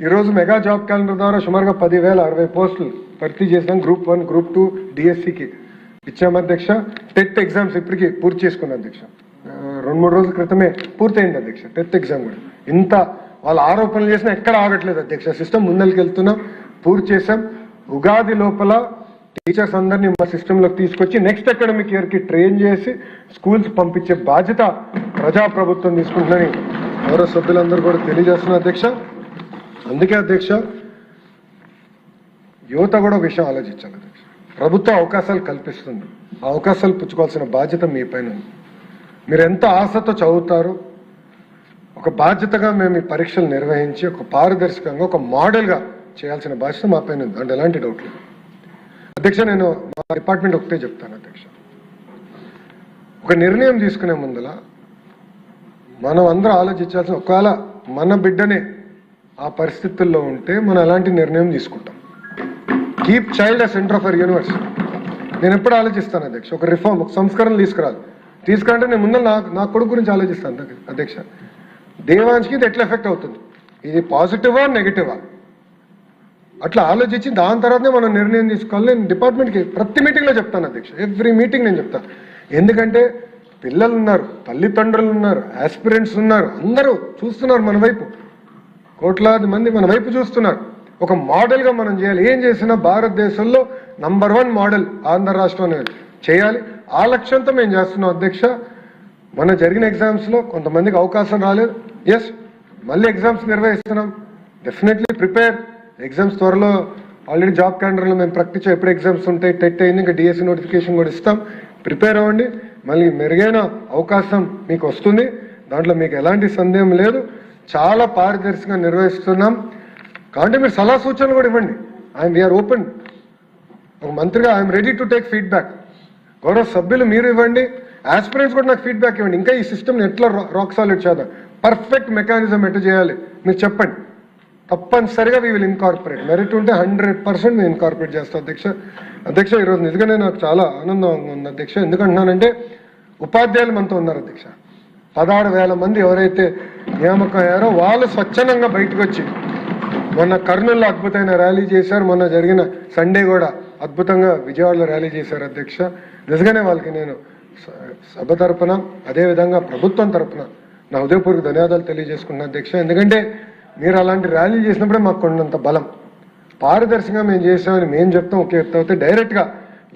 ఈరోజు మెగా జాబ్ క్యాలెండర్ ద్వారా సుమారుగా 10,060 పోస్టులు భర్తీ చేసినాం. గ్రూప్ 1 గ్రూప్ 2 డిఎస్సికి ఇచ్చాం అధ్యక్ష. టెట్ ఎగ్జామ్స్ ఇప్పటికీ పూర్తి చేసుకున్నాం అధ్యక్ష, 2-3 రోజుల క్రితమే పూర్తయింది అధ్యక్ష టెట్ ఎగ్జామ్ కూడా. ఇంత వాళ్ళ ఆరోపణలు చేసినా ఎక్కడ ఆగట్లేదు అధ్యక్ష, సిస్టమ్ ముందరికి వెళ్తున్నాం, పూర్తి చేశాం. ఉగాది లోపల టీచర్స్ అందరినీ మా సిస్టంలోకి తీసుకొచ్చి నెక్స్ట్ అకాడమిక్ ఇయర్కి ట్రైన్ చేసి స్కూల్స్ పంపించే బాధ్యత ప్రజాప్రభుత్వం తీసుకుంటుందని గౌరవ సభ్యులందరూ కూడా తెలియజేస్తున్నారు అధ్యక్ష. అందుకే అధ్యక్ష యువత కూడా విషయం ఆలోచించాలి అధ్యక్ష. ప్రభుత్వం అవకాశాలు కల్పిస్తుంది, ఆ అవకాశాలు పుచ్చుకోవాల్సిన బాధ్యత మీ పైన ఉంది. మీరు ఎంత ఆశతో చదువుతారు, ఒక బాధ్యతగా మేము ఈ పరీక్షలు నిర్వహించి ఒక పారదర్శకంగా ఒక మోడల్గా చేయాల్సిన బాధ్యత మా పైన ఉంది, అంటే ఎలాంటి డౌట్ లేదు అధ్యక్ష. నేను మా డిపార్ట్మెంట్ ఒకటే చెప్తాను అధ్యక్ష, ఒక నిర్ణయం తీసుకునే ముందల మనం అందరూ ఆలోచించాల్సిన, ఒకవేళ మన బిడ్డనే ఆ పరిస్థితుల్లో ఉంటే మనం ఎలాంటి నిర్ణయం తీసుకుంటాం. Keep child a centre of our universe. నేను ఎప్పుడు ఆలోచిస్తాను అధ్యక్ష, ఒక రిఫార్మ్, ఒక సంస్కరణ తీసుకురంటే నేను ముందు నా కొడుకు గురించి ఆలోచిస్తాను అధ్యక్ష. దేవాంశ్కి ఇది ఎట్లా ఎఫెక్ట్ అవుతుంది, ఇది పాజిటివా నెగిటివా, అట్లా ఆలోచించి దాని తర్వాతనే మనం నిర్ణయం తీసుకోవాలి. నేను డిపార్ట్మెంట్కి ప్రతి మీటింగ్లో చెప్తాను అధ్యక్ష, ఎవ్రీ మీటింగ్ నేను చెప్తాను. ఎందుకంటే పిల్లలు ఉన్నారు, తల్లిదండ్రులు ఉన్నారు, ఆస్పిరెంట్స్ ఉన్నారు, అందరూ చూస్తున్నారు మన వైపు, కోట్లాది మంది మన వైపు చూస్తున్నారు. ఒక మోడల్గా మనం చేయాలి. ఏం చేసినా భారతదేశంలో నంబర్ 1 మోడల్ ఆంధ్ర రాష్ట్రం చేయాలి. ఆ లక్ష్యంతో మేము చేస్తున్నాం అధ్యక్ష. మన జరిగిన ఎగ్జామ్స్లో కొంతమందికి అవకాశం రాలేదు, ఎస్ మళ్ళీ ఎగ్జామ్స్ నిర్వహిస్తున్నాం. Definitely prepare. ఎగ్జామ్స్ త్వరలో ఆల్రెడీ జాబ్ క్యాలెండర్లో మేము ప్రకటించాం ఎప్పుడు ఎగ్జామ్స్ ఉంటాయి. టెట్ అయింది, ఇంకా డిఎస్సి నోటిఫికేషన్ కూడా ఇస్తాం. ప్రిపేర్ అవ్వండి, మళ్ళీ మెరుగైన అవకాశం మీకు వస్తుంది, దాంట్లో మీకు ఎలాంటి సందేహం లేదు. చాలా పారదర్శకంగా నిర్వహిస్తున్నాం కాబట్టి మీరు సలహా సూచనలు కూడా ఇవ్వండి. We are open. ఒక మంత్రిగా I'm ready to take feedback. గౌరవ సభ్యులు మీరు ఇవ్వండి, ఆస్పిరెంట్స్ కూడా నాకు ఫీడ్బ్యాక్ ఇవ్వండి. ఇంకా ఈ సిస్టమ్ని ఎట్లా రాక్ సాలిడ్ చేద్దాం, పర్ఫెక్ట్ మెకానిజం ఎట్లా చేయాలి మీరు చెప్పండి. తప్పనిసరిగా వీ విల్ ఇన్కార్పొరేట్. మెరిట్ ఉంటే 100% మేము ఇన్కార్పొరేట్ చేస్తాం అధ్యక్ష. ఈరోజు నిజంగానే నాకు చాలా ఆనందంగా ఉంది అధ్యక్ష. ఎందుకంటున్నానంటే ఉపాధ్యాయులు మనతో ఉన్నారు అధ్యక్ష. 16,000 మంది ఎవరైతే నియామకం అయ్యారో వాళ్ళు స్వచ్ఛందంగా బయటకు వచ్చి మొన్న కర్నూలులో అద్భుతమైన ర్యాలీ చేశారు. మొన్న జరిగిన సండే కూడా అద్భుతంగా విజయవాడలో ర్యాలీ చేశారు అధ్యక్ష. నిజంగానే వాళ్ళకి నేను సభ తరపున అదేవిధంగా ప్రభుత్వం తరపున నా హృదయపూర్వక ధన్యవాదాలు తెలియజేసుకున్నాను అధ్యక్ష. ఎందుకంటే మీరు అలాంటి ర్యాలీ చేసినప్పుడే మాకు కొండంత బలం. పారదర్శకంగా మేము చేసామని మేము చెప్తాం ఒకే చెప్తే డైరెక్ట్గా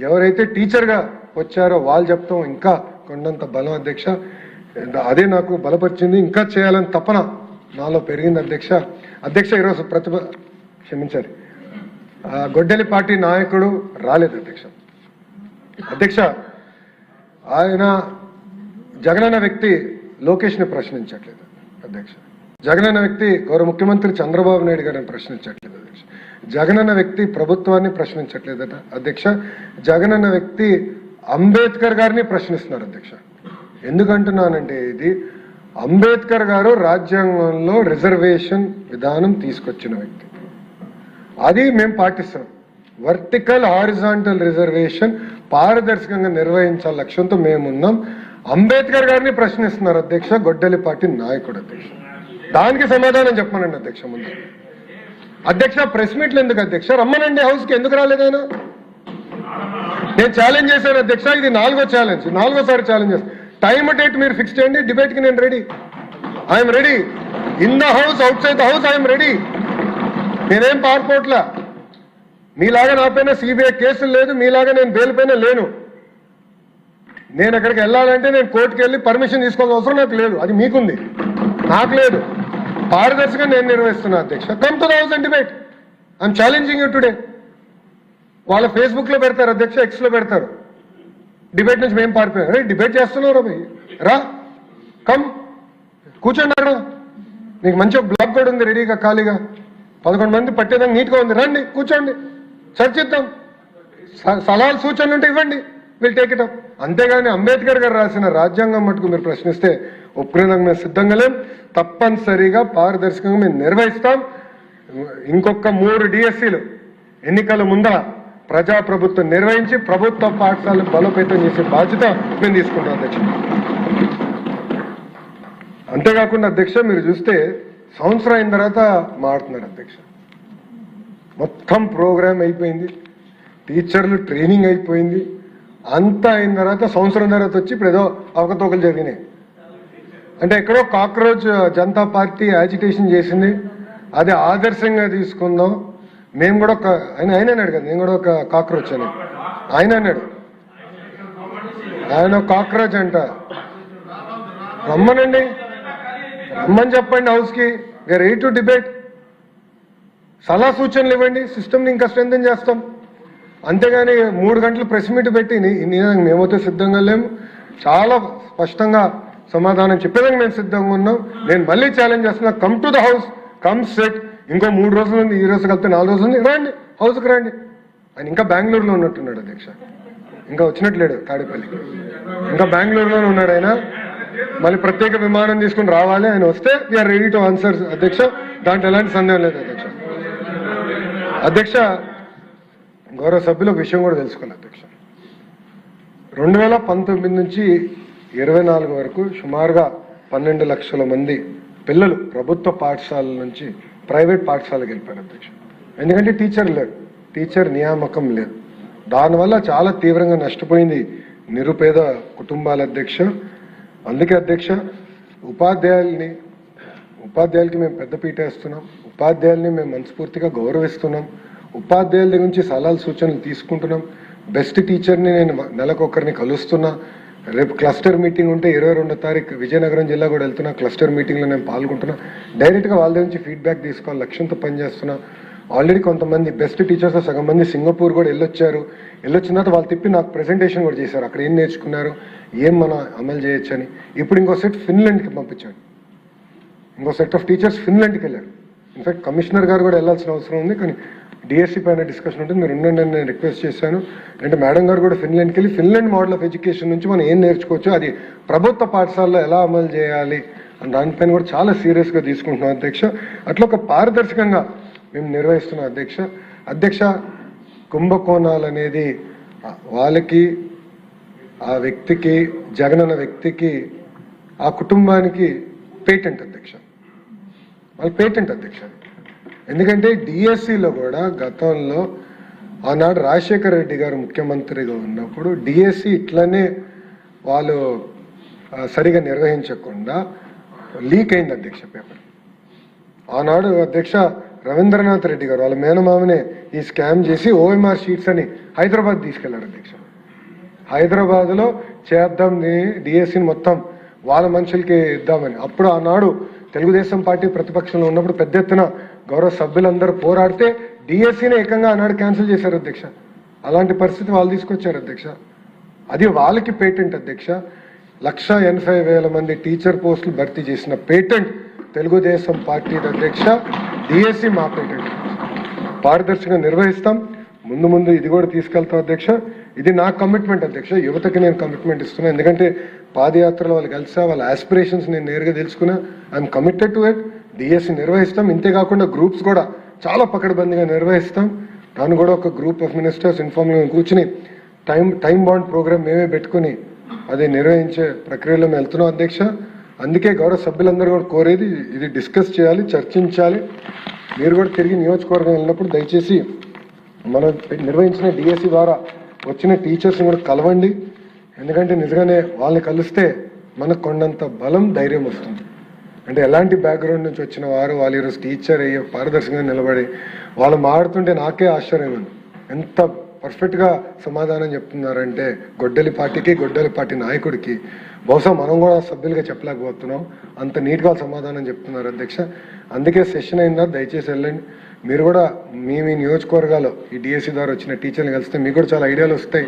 ఎవరైతే టీచర్గా వచ్చారో వాళ్ళు చెప్తాం ఇంకా కొండంత బలం అధ్యక్ష. అదే నాకు బలపరిచింది, ఇంకా చేయాలని తపన నాలో పెరిగింది అధ్యక్ష. అధ్యక్ష ఈరోజు క్షమించాలి, గొడ్డలిపాటి నాయకుడు రాలేదు అధ్యక్ష. అధ్యక్ష ఆయన జగనన్న వ్యక్తి లోకేష్ని ప్రశ్నించట్లేదు అధ్యక్ష. జగనన్న వ్యక్తి గౌరవ ముఖ్యమంత్రి చంద్రబాబు నాయుడు గారిని ప్రశ్నించట్లేదు అధ్యక్ష. జగనన్న వ్యక్తి ప్రభుత్వాన్ని ప్రశ్నించట్లేదట అధ్యక్ష. జగనన్న వ్యక్తి అంబేద్కర్ గారిని ప్రశ్నిస్తున్నారు అధ్యక్ష. ఎందుకంటున్నానంటే ఇది అంబేద్కర్ గారు రాజ్యాంగంలో రిజర్వేషన్ విధానం తీసుకొచ్చిన వ్యక్తి, అది మేము పాటిస్తున్నాం. వర్టికల్ హారిజాంటల్ రిజర్వేషన్ పారదర్శకంగా నిర్వహించాల లక్ష్యంతో మేమున్నాం. అంబేద్కర్ గారిని ప్రశ్నిస్తున్నారు అధ్యక్ష గొడ్డలిపాటి నాయకుడు అధ్యక్ష. దానికి సమాధానం చెప్పమనండి అధ్యక్ష. ముందు అధ్యక్ష ప్రెస్ మీట్లు ఎందుకు అధ్యక్ష? రమ్మనండి హౌస్కి, ఎందుకు రాలేదైనా? నేను ఛాలెంజ్ చేశాను అధ్యక్ష, ఇది 4వ ఛాలెంజ్, 4వసారి ఛాలెంజ్ చేస్తాను. టైం డేట్ మీరు ఫిక్స్ చేయండి, డిబేట్కి నేను ready. I'm ready in the house, out side the house, I'm ready. నేనేం పారిపోట్లా, మీలాగా నా పైన సిబిఐ కేసులు లేదు, మీలాగా నేను బెయిల్ పైన లేను. నేను అక్కడికి వెళ్ళాలంటే నేను కోర్టుకు వెళ్ళి పర్మిషన్ తీసుకోవాల్సిన అవసరం నాకు లేదు, అది మీకుంది, నాకు లేదు. పారదర్శకంగా నేను నిర్వహిస్తున్నా అధ్యక్ష. Come to the house and debate. I'm challenging you today. వాళ్ళ ఫేస్బుక్లో పెడతారు అధ్యక్ష, ఎక్స్లో పెడతారు, డిబేట్ నుంచి మేము పారిపోయాం. అరే డిబేట్ చేస్తున్నారు భయ్, రా కమ్ కూర్చోండి. నీకు మంచి బ్లాక్ కూడా ఉంది రెడీగా, ఖాళీగా 11 మంది పట్టేదానికి నీట్గా ఉంది, రండి కూర్చోండి, చర్చిద్దాం. సలహాలు సూచనలు ఉంటే ఇవ్వండి, విల్ టేక్ ఇట్ అప్. అంతేగాని అంబేద్కర్ గారు రాసిన రాజ్యాంగం మటుకు మీరు ప్రశ్నిస్తే ఒప్పుకునేదానికి మేము సిద్ధంగా లేం. తప్పనిసరిగా పారదర్శకంగా మేము నిర్వహిస్తాం. ఇంకొక 3 డిఎస్సీలు ఎన్నికల ముందర ప్రజాప్రభుత్వం నిర్వహించి ప్రభుత్వ పాఠశాలను బలోపేతం చేసే బాధ్యత మేము తీసుకుంటాం అధ్యక్ష. అంతేకాకుండా అధ్యక్ష మీరు చూస్తే సంవత్సరం అయిన తర్వాత మారుతున్నారు అధ్యక్ష. మొత్తం ప్రోగ్రామ్ అయిపోయింది, టీచర్లు ట్రైనింగ్ అయిపోయింది, అంతా అయిన తర్వాత సంవత్సరం తర్వాత వచ్చి ఇప్పుడు ఏదో అవకతవకలు జరిగినాయి. అంటే ఎక్కడో కాక్రోచ్ జనతా పార్టీ యాజిటేషన్ చేసింది, అది ఆదర్శంగా తీసుకుందాం. మేము కూడా ఆయన అన్నాడు కదా, నేను కూడా ఒక కాక్రోచ్ అని ఆయన అన్నాడు. ఆయన కాక్రోచ్ అంట. రమ్మనండి, రమ్మని చెప్పండి హౌస్కి, వీఆర్ రెడీ టు డిబేట్. సలహా సూచనలు ఇవ్వండి, సిస్టమ్ని ఇంకా స్ట్రెంథెన్ చేస్తాం. అంతేగాని 3 గంటలు ప్రెస్ మీట్ పెట్టి మేమైతే సిద్ధంగా లేము. చాలా స్పష్టంగా సమాధానం చెప్పేదానికి మేము సిద్ధంగా ఉన్నాం. నేను మళ్ళీ ఛాలెంజ్ చేస్తున్నా, come to the house, come set. ఇంకో 3 రోజులు ఉంది, ఈ రోజు కలిపితే 4 రోజులు ఉంది, రండి హౌస్కి రండి. ఆయన ఇంకా బెంగళూరులో ఉన్నట్టున్నాడు అధ్యక్ష, ఇంకా వచ్చినట్లేడు తాడేపల్లికి, ఇంకా బెంగళూరులోనే ఉన్నాడు ఆయన. మళ్ళీ ప్రత్యేక విమానం తీసుకుని రావాలి, ఆయన వస్తే వీఆర్ రెడీ టు ఆన్సర్ అధ్యక్ష. దాంట్లో ఎలాంటి సందేహం లేదు అధ్యక్ష. అధ్యక్ష గౌరవ సభ్యులు ఒక విషయం కూడా తెలుసుకోవాలి అధ్యక్ష. 2019 నుంచి 24 వరకు సుమారుగా 12 లక్షల మంది పిల్లలు ప్రభుత్వ పాఠశాలల నుంచి ప్రైవేట్ పాఠశాలకు వెళ్ళిపోయారు అధ్యక్ష. ఎందుకంటే టీచర్ లేరు, టీచర్ నియామకం లేదు. దానివల్ల చాలా తీవ్రంగా నష్టపోయింది నిరుపేద కుటుంబాల అధ్యక్ష. అందుకే అధ్యక్ష ఉపాధ్యాయులకి మేము పెద్దపీట వేస్తున్నాం, ఉపాధ్యాయుల్ని మేము మనస్ఫూర్తిగా గౌరవిస్తున్నాం, ఉపాధ్యాయుల దగ్గర నుంచి సలహాలు సూచనలు తీసుకుంటున్నాం. బెస్ట్ టీచర్ని నేను నెలకొకరిని కలుస్తున్నా. రేపు క్లస్టర్ మీటింగ్ ఉంటే 22వ తారీఖు విజయనగరం జిల్లా కూడా వెళ్తున్నా. క్లస్టర్ మీటింగ్లో నేను పాల్గొంటున్నా. డైరెక్ట్గా వాళ్ళ దగ్గర నుంచి ఫీడ్బ్యాక్ తీసుకోవాలి లక్ష్యంతో పనిచేస్తున్నా. ఆల్రెడీ కొంతమంది బెస్ట్ టీచర్స్ సగం మంది సింగపూర్ కూడా వెళ్ళొచ్చారు. వెళ్ళొచ్చిన తర్వాత వాళ్ళు తిప్పి నాకు ప్రెజెంటేషన్ కూడా చేశారు, అక్కడ ఏం నేర్చుకున్నారు, ఏం మనం అమలు చేయొచ్చు అని. ఇప్పుడు ఇంకో సెట్ ఫిన్లాండ్కి పంపించాడు, ఇంకో సెట్ ఆఫ్ టీచర్స్ ఫిన్లాండ్కి వెళ్ళారు. ఇన్ఫాక్ట్ కమిషనర్ గారు కూడా వెళ్ళాల్సిన అవసరం ఉంది, కానీ డిఎస్సీ పైన డిస్కషన్ ఉంటుంది, మీరు ఉండండి అని నేను రిక్వెస్ట్ చేశాను. అంటే మేడం గారు కూడా ఫిన్లాండ్కి వెళ్ళి ఫిన్లాండ్ మోడల్ ఆఫ్ ఎడ్యుకేషన్ నుంచి మనం ఏం నేర్చుకోవచ్చు, అది ప్రభుత్వ పాఠశాలలో ఎలా అమలు చేయాలి అని దానిపైన కూడా చాలా సీరియస్గా తీసుకుంటున్నాం అధ్యక్ష. అట్లా ఒక పారదర్శకంగా మేము నిర్వహిస్తున్నాం అధ్యక్ష. అధ్యక్ష కుంభకోణాలు అనేది వాళ్ళకి, ఆ వ్యక్తికి, జగనన్న వ్యక్తికి, ఆ కుటుంబానికి పేటెంట్ అధ్యక్ష, వాళ్ళ పేటెంట్ అధ్యక్ష. ఎందుకంటే డిఎస్సిలో కూడా గతంలో ఆనాడు రాజశేఖర రెడ్డి గారు ముఖ్యమంత్రిగా ఉన్నప్పుడు డిఎస్సి ఇట్లనే వాళ్ళు సరిగా నిర్వహించకుండా లీక్ అయింది అధ్యక్ష పేపర్. ఆనాడు అధ్యక్ష రవీంద్రనాథ్ రెడ్డి గారు వాళ్ళ మేనమామనే ఈ స్కామ్ చేసి ఓఎంఆర్ షీట్స్ అని హైదరాబాద్ తీసుకెళ్లారు అధ్యక్ష. హైదరాబాద్లో చేద్దాం డిఎస్సిని మొత్తం వాళ్ళ మనుషులకి ఇద్దామని. అప్పుడు ఆనాడు తెలుగుదేశం పార్టీ ప్రతిపక్షంలో ఉన్నప్పుడు పెద్ద ఎత్తున గౌరవ సభ్యులందరూ పోరాడితే డిఎస్సిని ఏకంగా ఆనాడు క్యాన్సిల్ చేశారు అధ్యక్ష. అలాంటి పరిస్థితి వాళ్ళు తీసుకొచ్చారు అధ్యక్ష. అది వాళ్ళకి పేటెంట్ అధ్యక్ష. 1,80,000 మంది టీచర్ పోస్టులు భర్తీ చేసిన పేటెంట్ తెలుగుదేశం పార్టీ అధ్యక్ష. డిఎస్సి మా పేటెంట్. పారదర్శకంగా నిర్వహిస్తాం. ముందు ఇది కూడా తీసుకెళ్తాం అధ్యక్ష. ఇది నా కమిట్మెంట్ అధ్యక్ష. యువతకి నేను కమిట్మెంట్ ఇస్తున్నా. ఎందుకంటే పాదయాత్రలో వాళ్ళు కలిసా వాళ్ళ ఆస్పిరేషన్స్ నేను నేరుగా తెలుసుకున్నా. I'm committed to it. DSC నిర్వహిస్తాం. ఇంతేకాకుండా గ్రూప్స్ కూడా చాలా పకడ్బందీగా నిర్వహిస్తాం. దాన్ని కూడా ఒక గ్రూప్ ఆఫ్ మినిస్టర్స్ ఇన్ఫార్మ్గా కూర్చుని టైం బాండ్ ప్రోగ్రామ్ మేమే పెట్టుకుని అది నిర్వహించే ప్రక్రియలో మేము వెళ్తున్నాం అధ్యక్ష. అందుకే గౌరవ సభ్యులందరూ కూడా కోరేది ఇది డిస్కస్ చేయాలి, చర్చించాలి. మీరు కూడా తిరిగి నియోజకవర్గం వెళ్ళినప్పుడు దయచేసి మనం నిర్వహించిన డిఎస్సి ద్వారా వచ్చిన టీచర్స్ని కూడా కలవండి. ఎందుకంటే నిజంగానే వాళ్ళని కలిస్తే మనకు కొండంత బలం, ధైర్యం వస్తుంది. అంటే ఎలాంటి బ్యాక్గ్రౌండ్ నుంచి వచ్చిన వారు వాళ్ళు ఈరోజు టీచర్ అయ్యే పారదర్శకంగా నిలబడి వాళ్ళు మాడుతుంటే నాకే ఆశ్చర్యం ఉంది. ఎంత పర్ఫెక్ట్గా సమాధానం చెప్తున్నారంటే గొడ్డలి పార్టీ నాయకుడికి బహుశా మనం కూడా సభ్యులుగా చెప్పలేకపోతున్నాం. అంత నీట్గా సమాధానం చెప్తున్నారు అధ్యక్ష. అందుకే సెషన్ అయిందా దయచేసి వెళ్ళండి. మీరు కూడా మీ నియోజకవర్గాల్లో ఈ డిఎస్సి ద్వారా వచ్చిన టీచర్ని కలిస్తే మీకు కూడా చాలా ఐడియాలు వస్తాయి.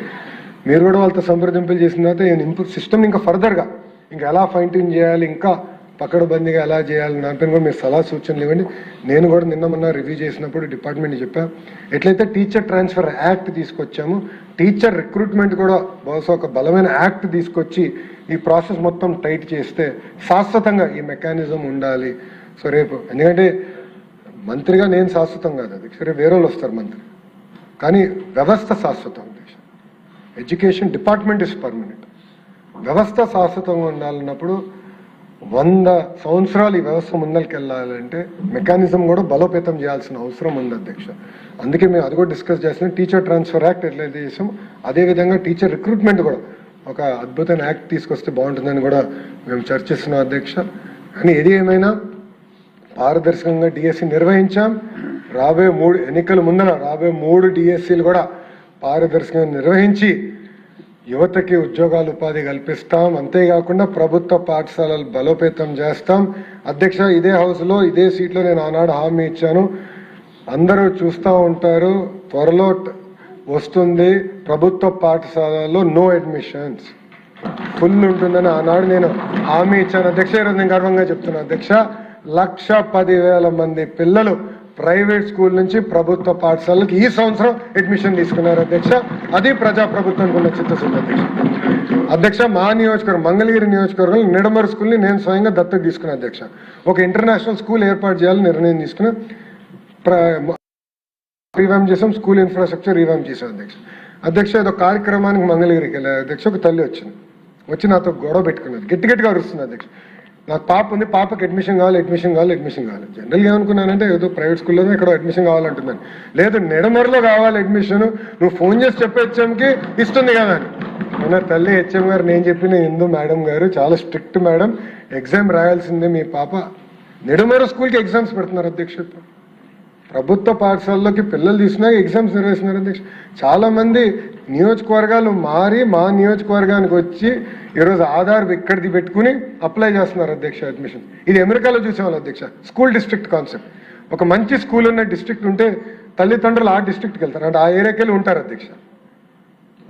మీరు కూడా వాళ్ళతో సంప్రదింపులు చేసిన తర్వాత ఇంప్రూవ్ సిస్టమ్ ఇంకా ఫర్దర్గా ఇంకా ఎలా ఫైన్ ట్యూన్ చేయాలి, ఇంకా పకడ్బందీగా ఎలా చేయాలి దానిపైన కూడా మీరు సలహా సూచనలు ఇవ్వండి. నేను కూడా మొన్న రివ్యూ చేసినప్పుడు డిపార్ట్మెంట్ చెప్పాను. ఎట్లయితే టీచర్ ట్రాన్స్ఫర్ యాక్ట్ తీసుకొచ్చాము, టీచర్ రిక్రూట్మెంట్ కూడా బహుశా ఒక బలమైన యాక్ట్ తీసుకొచ్చి ఈ ప్రాసెస్ మొత్తం టైట్ చేస్తే శాశ్వతంగా ఈ మెకానిజం ఉండాలి. సో రేపు ఎందుకంటే మంత్రిగా నేను శాశ్వతం కాదు అది, సరే వేరే వాళ్ళు వస్తారు మంత్రి, కానీ వ్యవస్థ శాశ్వతం. Education department is permanent. వ్యవస్థ శాశ్వతంగా ఉండాలన్నప్పుడు 100 సంవత్సరాలు ఈ వ్యవస్థ ముందరికి వెళ్ళాలంటే మెకానిజం కూడా బలోపేతం చేయాల్సిన అవసరం ఉంది అధ్యక్ష. అందుకే మేము అది కూడా డిస్కస్ చేస్తున్నాం. టీచర్ ట్రాన్స్ఫర్ యాక్ట్ ఎట్లయితే చేసాం అదేవిధంగా టీచర్ రిక్రూట్మెంట్ కూడా ఒక అద్భుతమైన యాక్ట్ తీసుకొస్తే బాగుంటుందని కూడా మేము చర్చిస్తున్నాం అధ్యక్ష. కానీ ఏది ఏమైనా పారదర్శకంగా డిఎస్సి నిర్వహించాం. రాబోయే 3 ఎన్నికల ముందర రాబోయే 3 డిఎస్సీలు కూడా పారదర్శకంగా నిర్వహించి యువతకి ఉద్యోగాలు ఉపాధి కల్పిస్తాం. అంతేకాకుండా ప్రభుత్వ పాఠశాలలు బలోపేతం చేస్తాం అధ్యక్ష. ఇదే హౌస్లో ఇదే సీట్లో నేను ఆనాడు హామీ ఇచ్చాను. అందరూ చూస్తూ ఉంటారు, త్వరలో వస్తుంది ప్రభుత్వ పాఠశాలలో నో అడ్మిషన్స్ ఫుల్ ఉంటుందని ఆనాడు నేను హామీ ఇచ్చాను అధ్యక్ష. ఈరోజు నేను గర్వంగా చెప్తున్నాను అధ్యక్ష. 1,10,000 మంది పిల్లలు ప్రైవేట్ స్కూల్ నుంచి ప్రభుత్వ పాఠశాలకి ఈ సంవత్సరం అడ్మిషన్ తీసుకున్నారు అధ్యక్ష. అది ప్రజాప్రభుత్వానికి ఉన్న చిత్తశుద్ధి అధ్యక్ష. అధ్యక్ష మా నియోజకవర్గం మంగళగిరి నియోజకవర్గంలో నిడమరు స్కూల్ని నేను స్వయంగా దత్తత తీసుకున్నా అధ్యక్ష. ఒక ఇంటర్నేషనల్ స్కూల్ ఏర్పాటు చేయాలని నిర్ణయం తీసుకున్నా. రీవ్యాంప్ చేసాం, స్కూల్ ఇన్ఫ్రాస్ట్రక్చర్ రీవ్యాంప్ చేశాం అధ్యక్ష. ఏదో కార్యక్రమానికి మంగళగిరికి వెళ్ళారు అధ్యక్ష. ఒక తల్లి వచ్చి నాతో గొడవ పెట్టుకున్నది, గట్టిగా అరుస్తుంది అధ్యక్ష. నాకు పాప ఉంది, పాపకి అడ్మిషన్ కావాలి. జనరల్గా ఏమనుకున్నానంటే ఏదో ప్రైవేట్ స్కూల్లో ఇక్కడ అడ్మిషన్ కావాలంటుందని. లేదు, నిడమరులో కావాలి అడ్మిషన్, నువ్వు ఫోన్ చేసి చెప్పే హెచ్ఎంకి ఇస్తుంది కదా అని. మన తల్లి హెచ్ఎం గారు నేను చెప్పిన హిందూ మేడం గారు చాలా స్ట్రిక్ట్ మేడం, ఎగ్జామ్ రాయాల్సిందే మీ పాప. నిడమరు స్కూల్కి ఎగ్జామ్స్ పెడుతున్నారు అధ్యక్ష. ప్రభుత్వ పాఠశాలలోకి పిల్లలు తీసుకున్నా ఎగ్జామ్స్ నిర్వహిస్తున్నారు అధ్యక్ష. చాలా మంది నియోజకవర్గాలు మారి మా నియోజకవర్గానికి వచ్చి ఈరోజు ఆధార్ ఇక్కడిది పెట్టుకుని అప్లై చేస్తున్నారు అధ్యక్ష అడ్మిషన్. ఇది అమెరికాలో చూసేవాళ్ళు అధ్యక్ష. School district concept. ఒక మంచి స్కూల్ ఉన్న డిస్ట్రిక్ట్ ఉంటే తల్లిదండ్రులు ఆ డిస్ట్రిక్ట్కి వెళ్తారు, అంటే ఆ ఏరియాకి వెళ్ళి ఉంటారు అధ్యక్ష.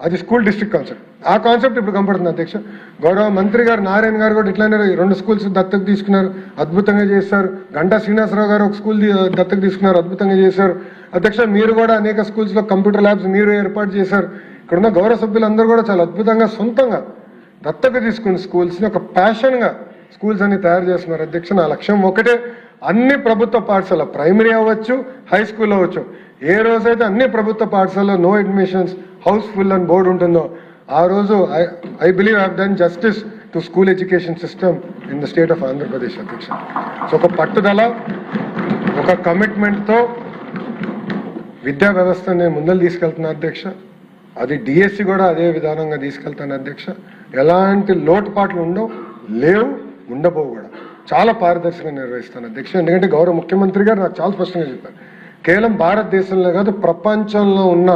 అది స్కూల్ డిస్ట్రిక్ట్ కాన్సెప్ట్. ఆ కాన్సెప్ట్ ఇప్పుడు కనపడుతుంది అధ్యక్ష. గౌరవ మంత్రి గారు నారాయణ గారు కూడా ఇట్లానే 2 స్కూల్స్ దత్తత తీసుకున్నారు, అద్భుతంగా చేశారు. గంటా శ్రీనివాసరావు గారు ఒక స్కూల్ దత్తత తీసుకున్నారు, అద్భుతంగా చేశారు అధ్యక్ష. మీరు కూడా అనేక స్కూల్స్లో కంప్యూటర్ ల్యాబ్స్ మీరు ఏర్పాటు చేశారు. ఇక్కడున్న గౌరవ సభ్యులందరూ కూడా చాలా అద్భుతంగా సొంతంగా దత్తత తీసుకుని స్కూల్స్ని ఒక ప్యాషన్గా స్కూల్స్ అన్ని తయారు చేస్తున్నారు అధ్యక్ష. నా లక్ష్యం ఒకటే, అన్ని ప్రభుత్వ పాఠశాల ప్రైమరీ అవ్వచ్చు, హై స్కూల్ అవ్వచ్చు, ఏ రోజైతే అన్ని ప్రభుత్వ పాఠశాలలో నో అడ్మిషన్స్ హౌస్ఫుల్ అని బోర్డు ఉంటుందో ఆ రోజు I believe I have done justice to school education system in the state of Andhra Pradesh అధ్యక్ష. సో ఒక పట్టుదల, ఒక కమిట్మెంట్తో విద్యా వ్యవస్థని ముందలు తీసుకెళ్తున్నా అధ్యక్ష. అది డిఎస్సి కూడా అదే విధానంగా తీసుకెళ్తాను అధ్యక్ష. ఎలాంటి లోటుపాట్లు ఉండవు, లేవు, ఉండబోవు కూడా. చాలా పారదర్శకంగా నిర్వహిస్తాను అధ్యక్ష. ఎందుకంటే గౌరవ ముఖ్యమంత్రి గారు నాకు చాలా స్పష్టంగా చెప్పారు, కేవలం భారతదేశంలో కాదు ప్రపంచంలో ఉన్న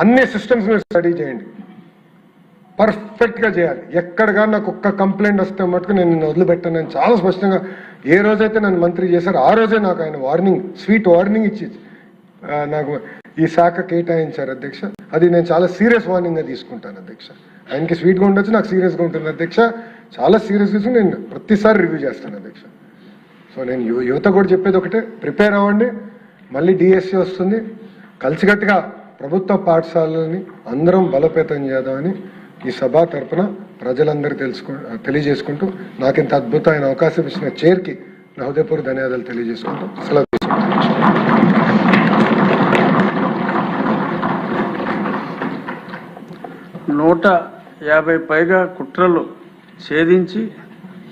అన్ని సిస్టమ్స్ మీరు స్టడీ చేయండి, పర్ఫెక్ట్గా చేయాలి. ఎక్కడ కానీ నాకు ఒక్క కంప్లైంట్ వస్తే మటుకు నేను నిన్ను వదిలిపెట్టాను అని చాలా స్పష్టంగా ఏ రోజైతే నన్ను మంత్రి చేశారో ఆ రోజే నాకు ఆయన వార్నింగ్, స్వీట్ వార్నింగ్ ఇచ్చి నాకు ఈ శాఖ కేటాయించారు అధ్యక్ష. అది నేను చాలా సీరియస్ వార్నింగ్గా తీసుకుంటాను అధ్యక్ష. ఆయనకి స్వీట్గా ఉండొచ్చు, నాకు సీరియస్గా ఉంటుంది అధ్యక్ష. చాలా సీరియస్గా తీసుకుని నేను ప్రతిసారి రివ్యూ చేస్తాను అధ్యక్ష. సో నేను యువత కూడా చెప్పేది ఒకటే, ప్రిపేర్ అవ్వండి. మళ్ళీ డిఎస్సి వస్తుంది, కలిసికట్టుగా ప్రభుత్వ పాఠశాలని అందరం బలోపేతం చేద్దామని ఈ సభ తరపున ప్రజలందరూ తెలియజేసుకుంటూ నాకు ఇంత అద్భుతమైన అవకాశం ఇచ్చిన చైర్కి నా హృదయపూర్వక ధన్యవాదాలు తెలియజేసుకుంటూ సెలవు తీసుకుంటాను. 150 పైగా కుట్రలు ఛేదించి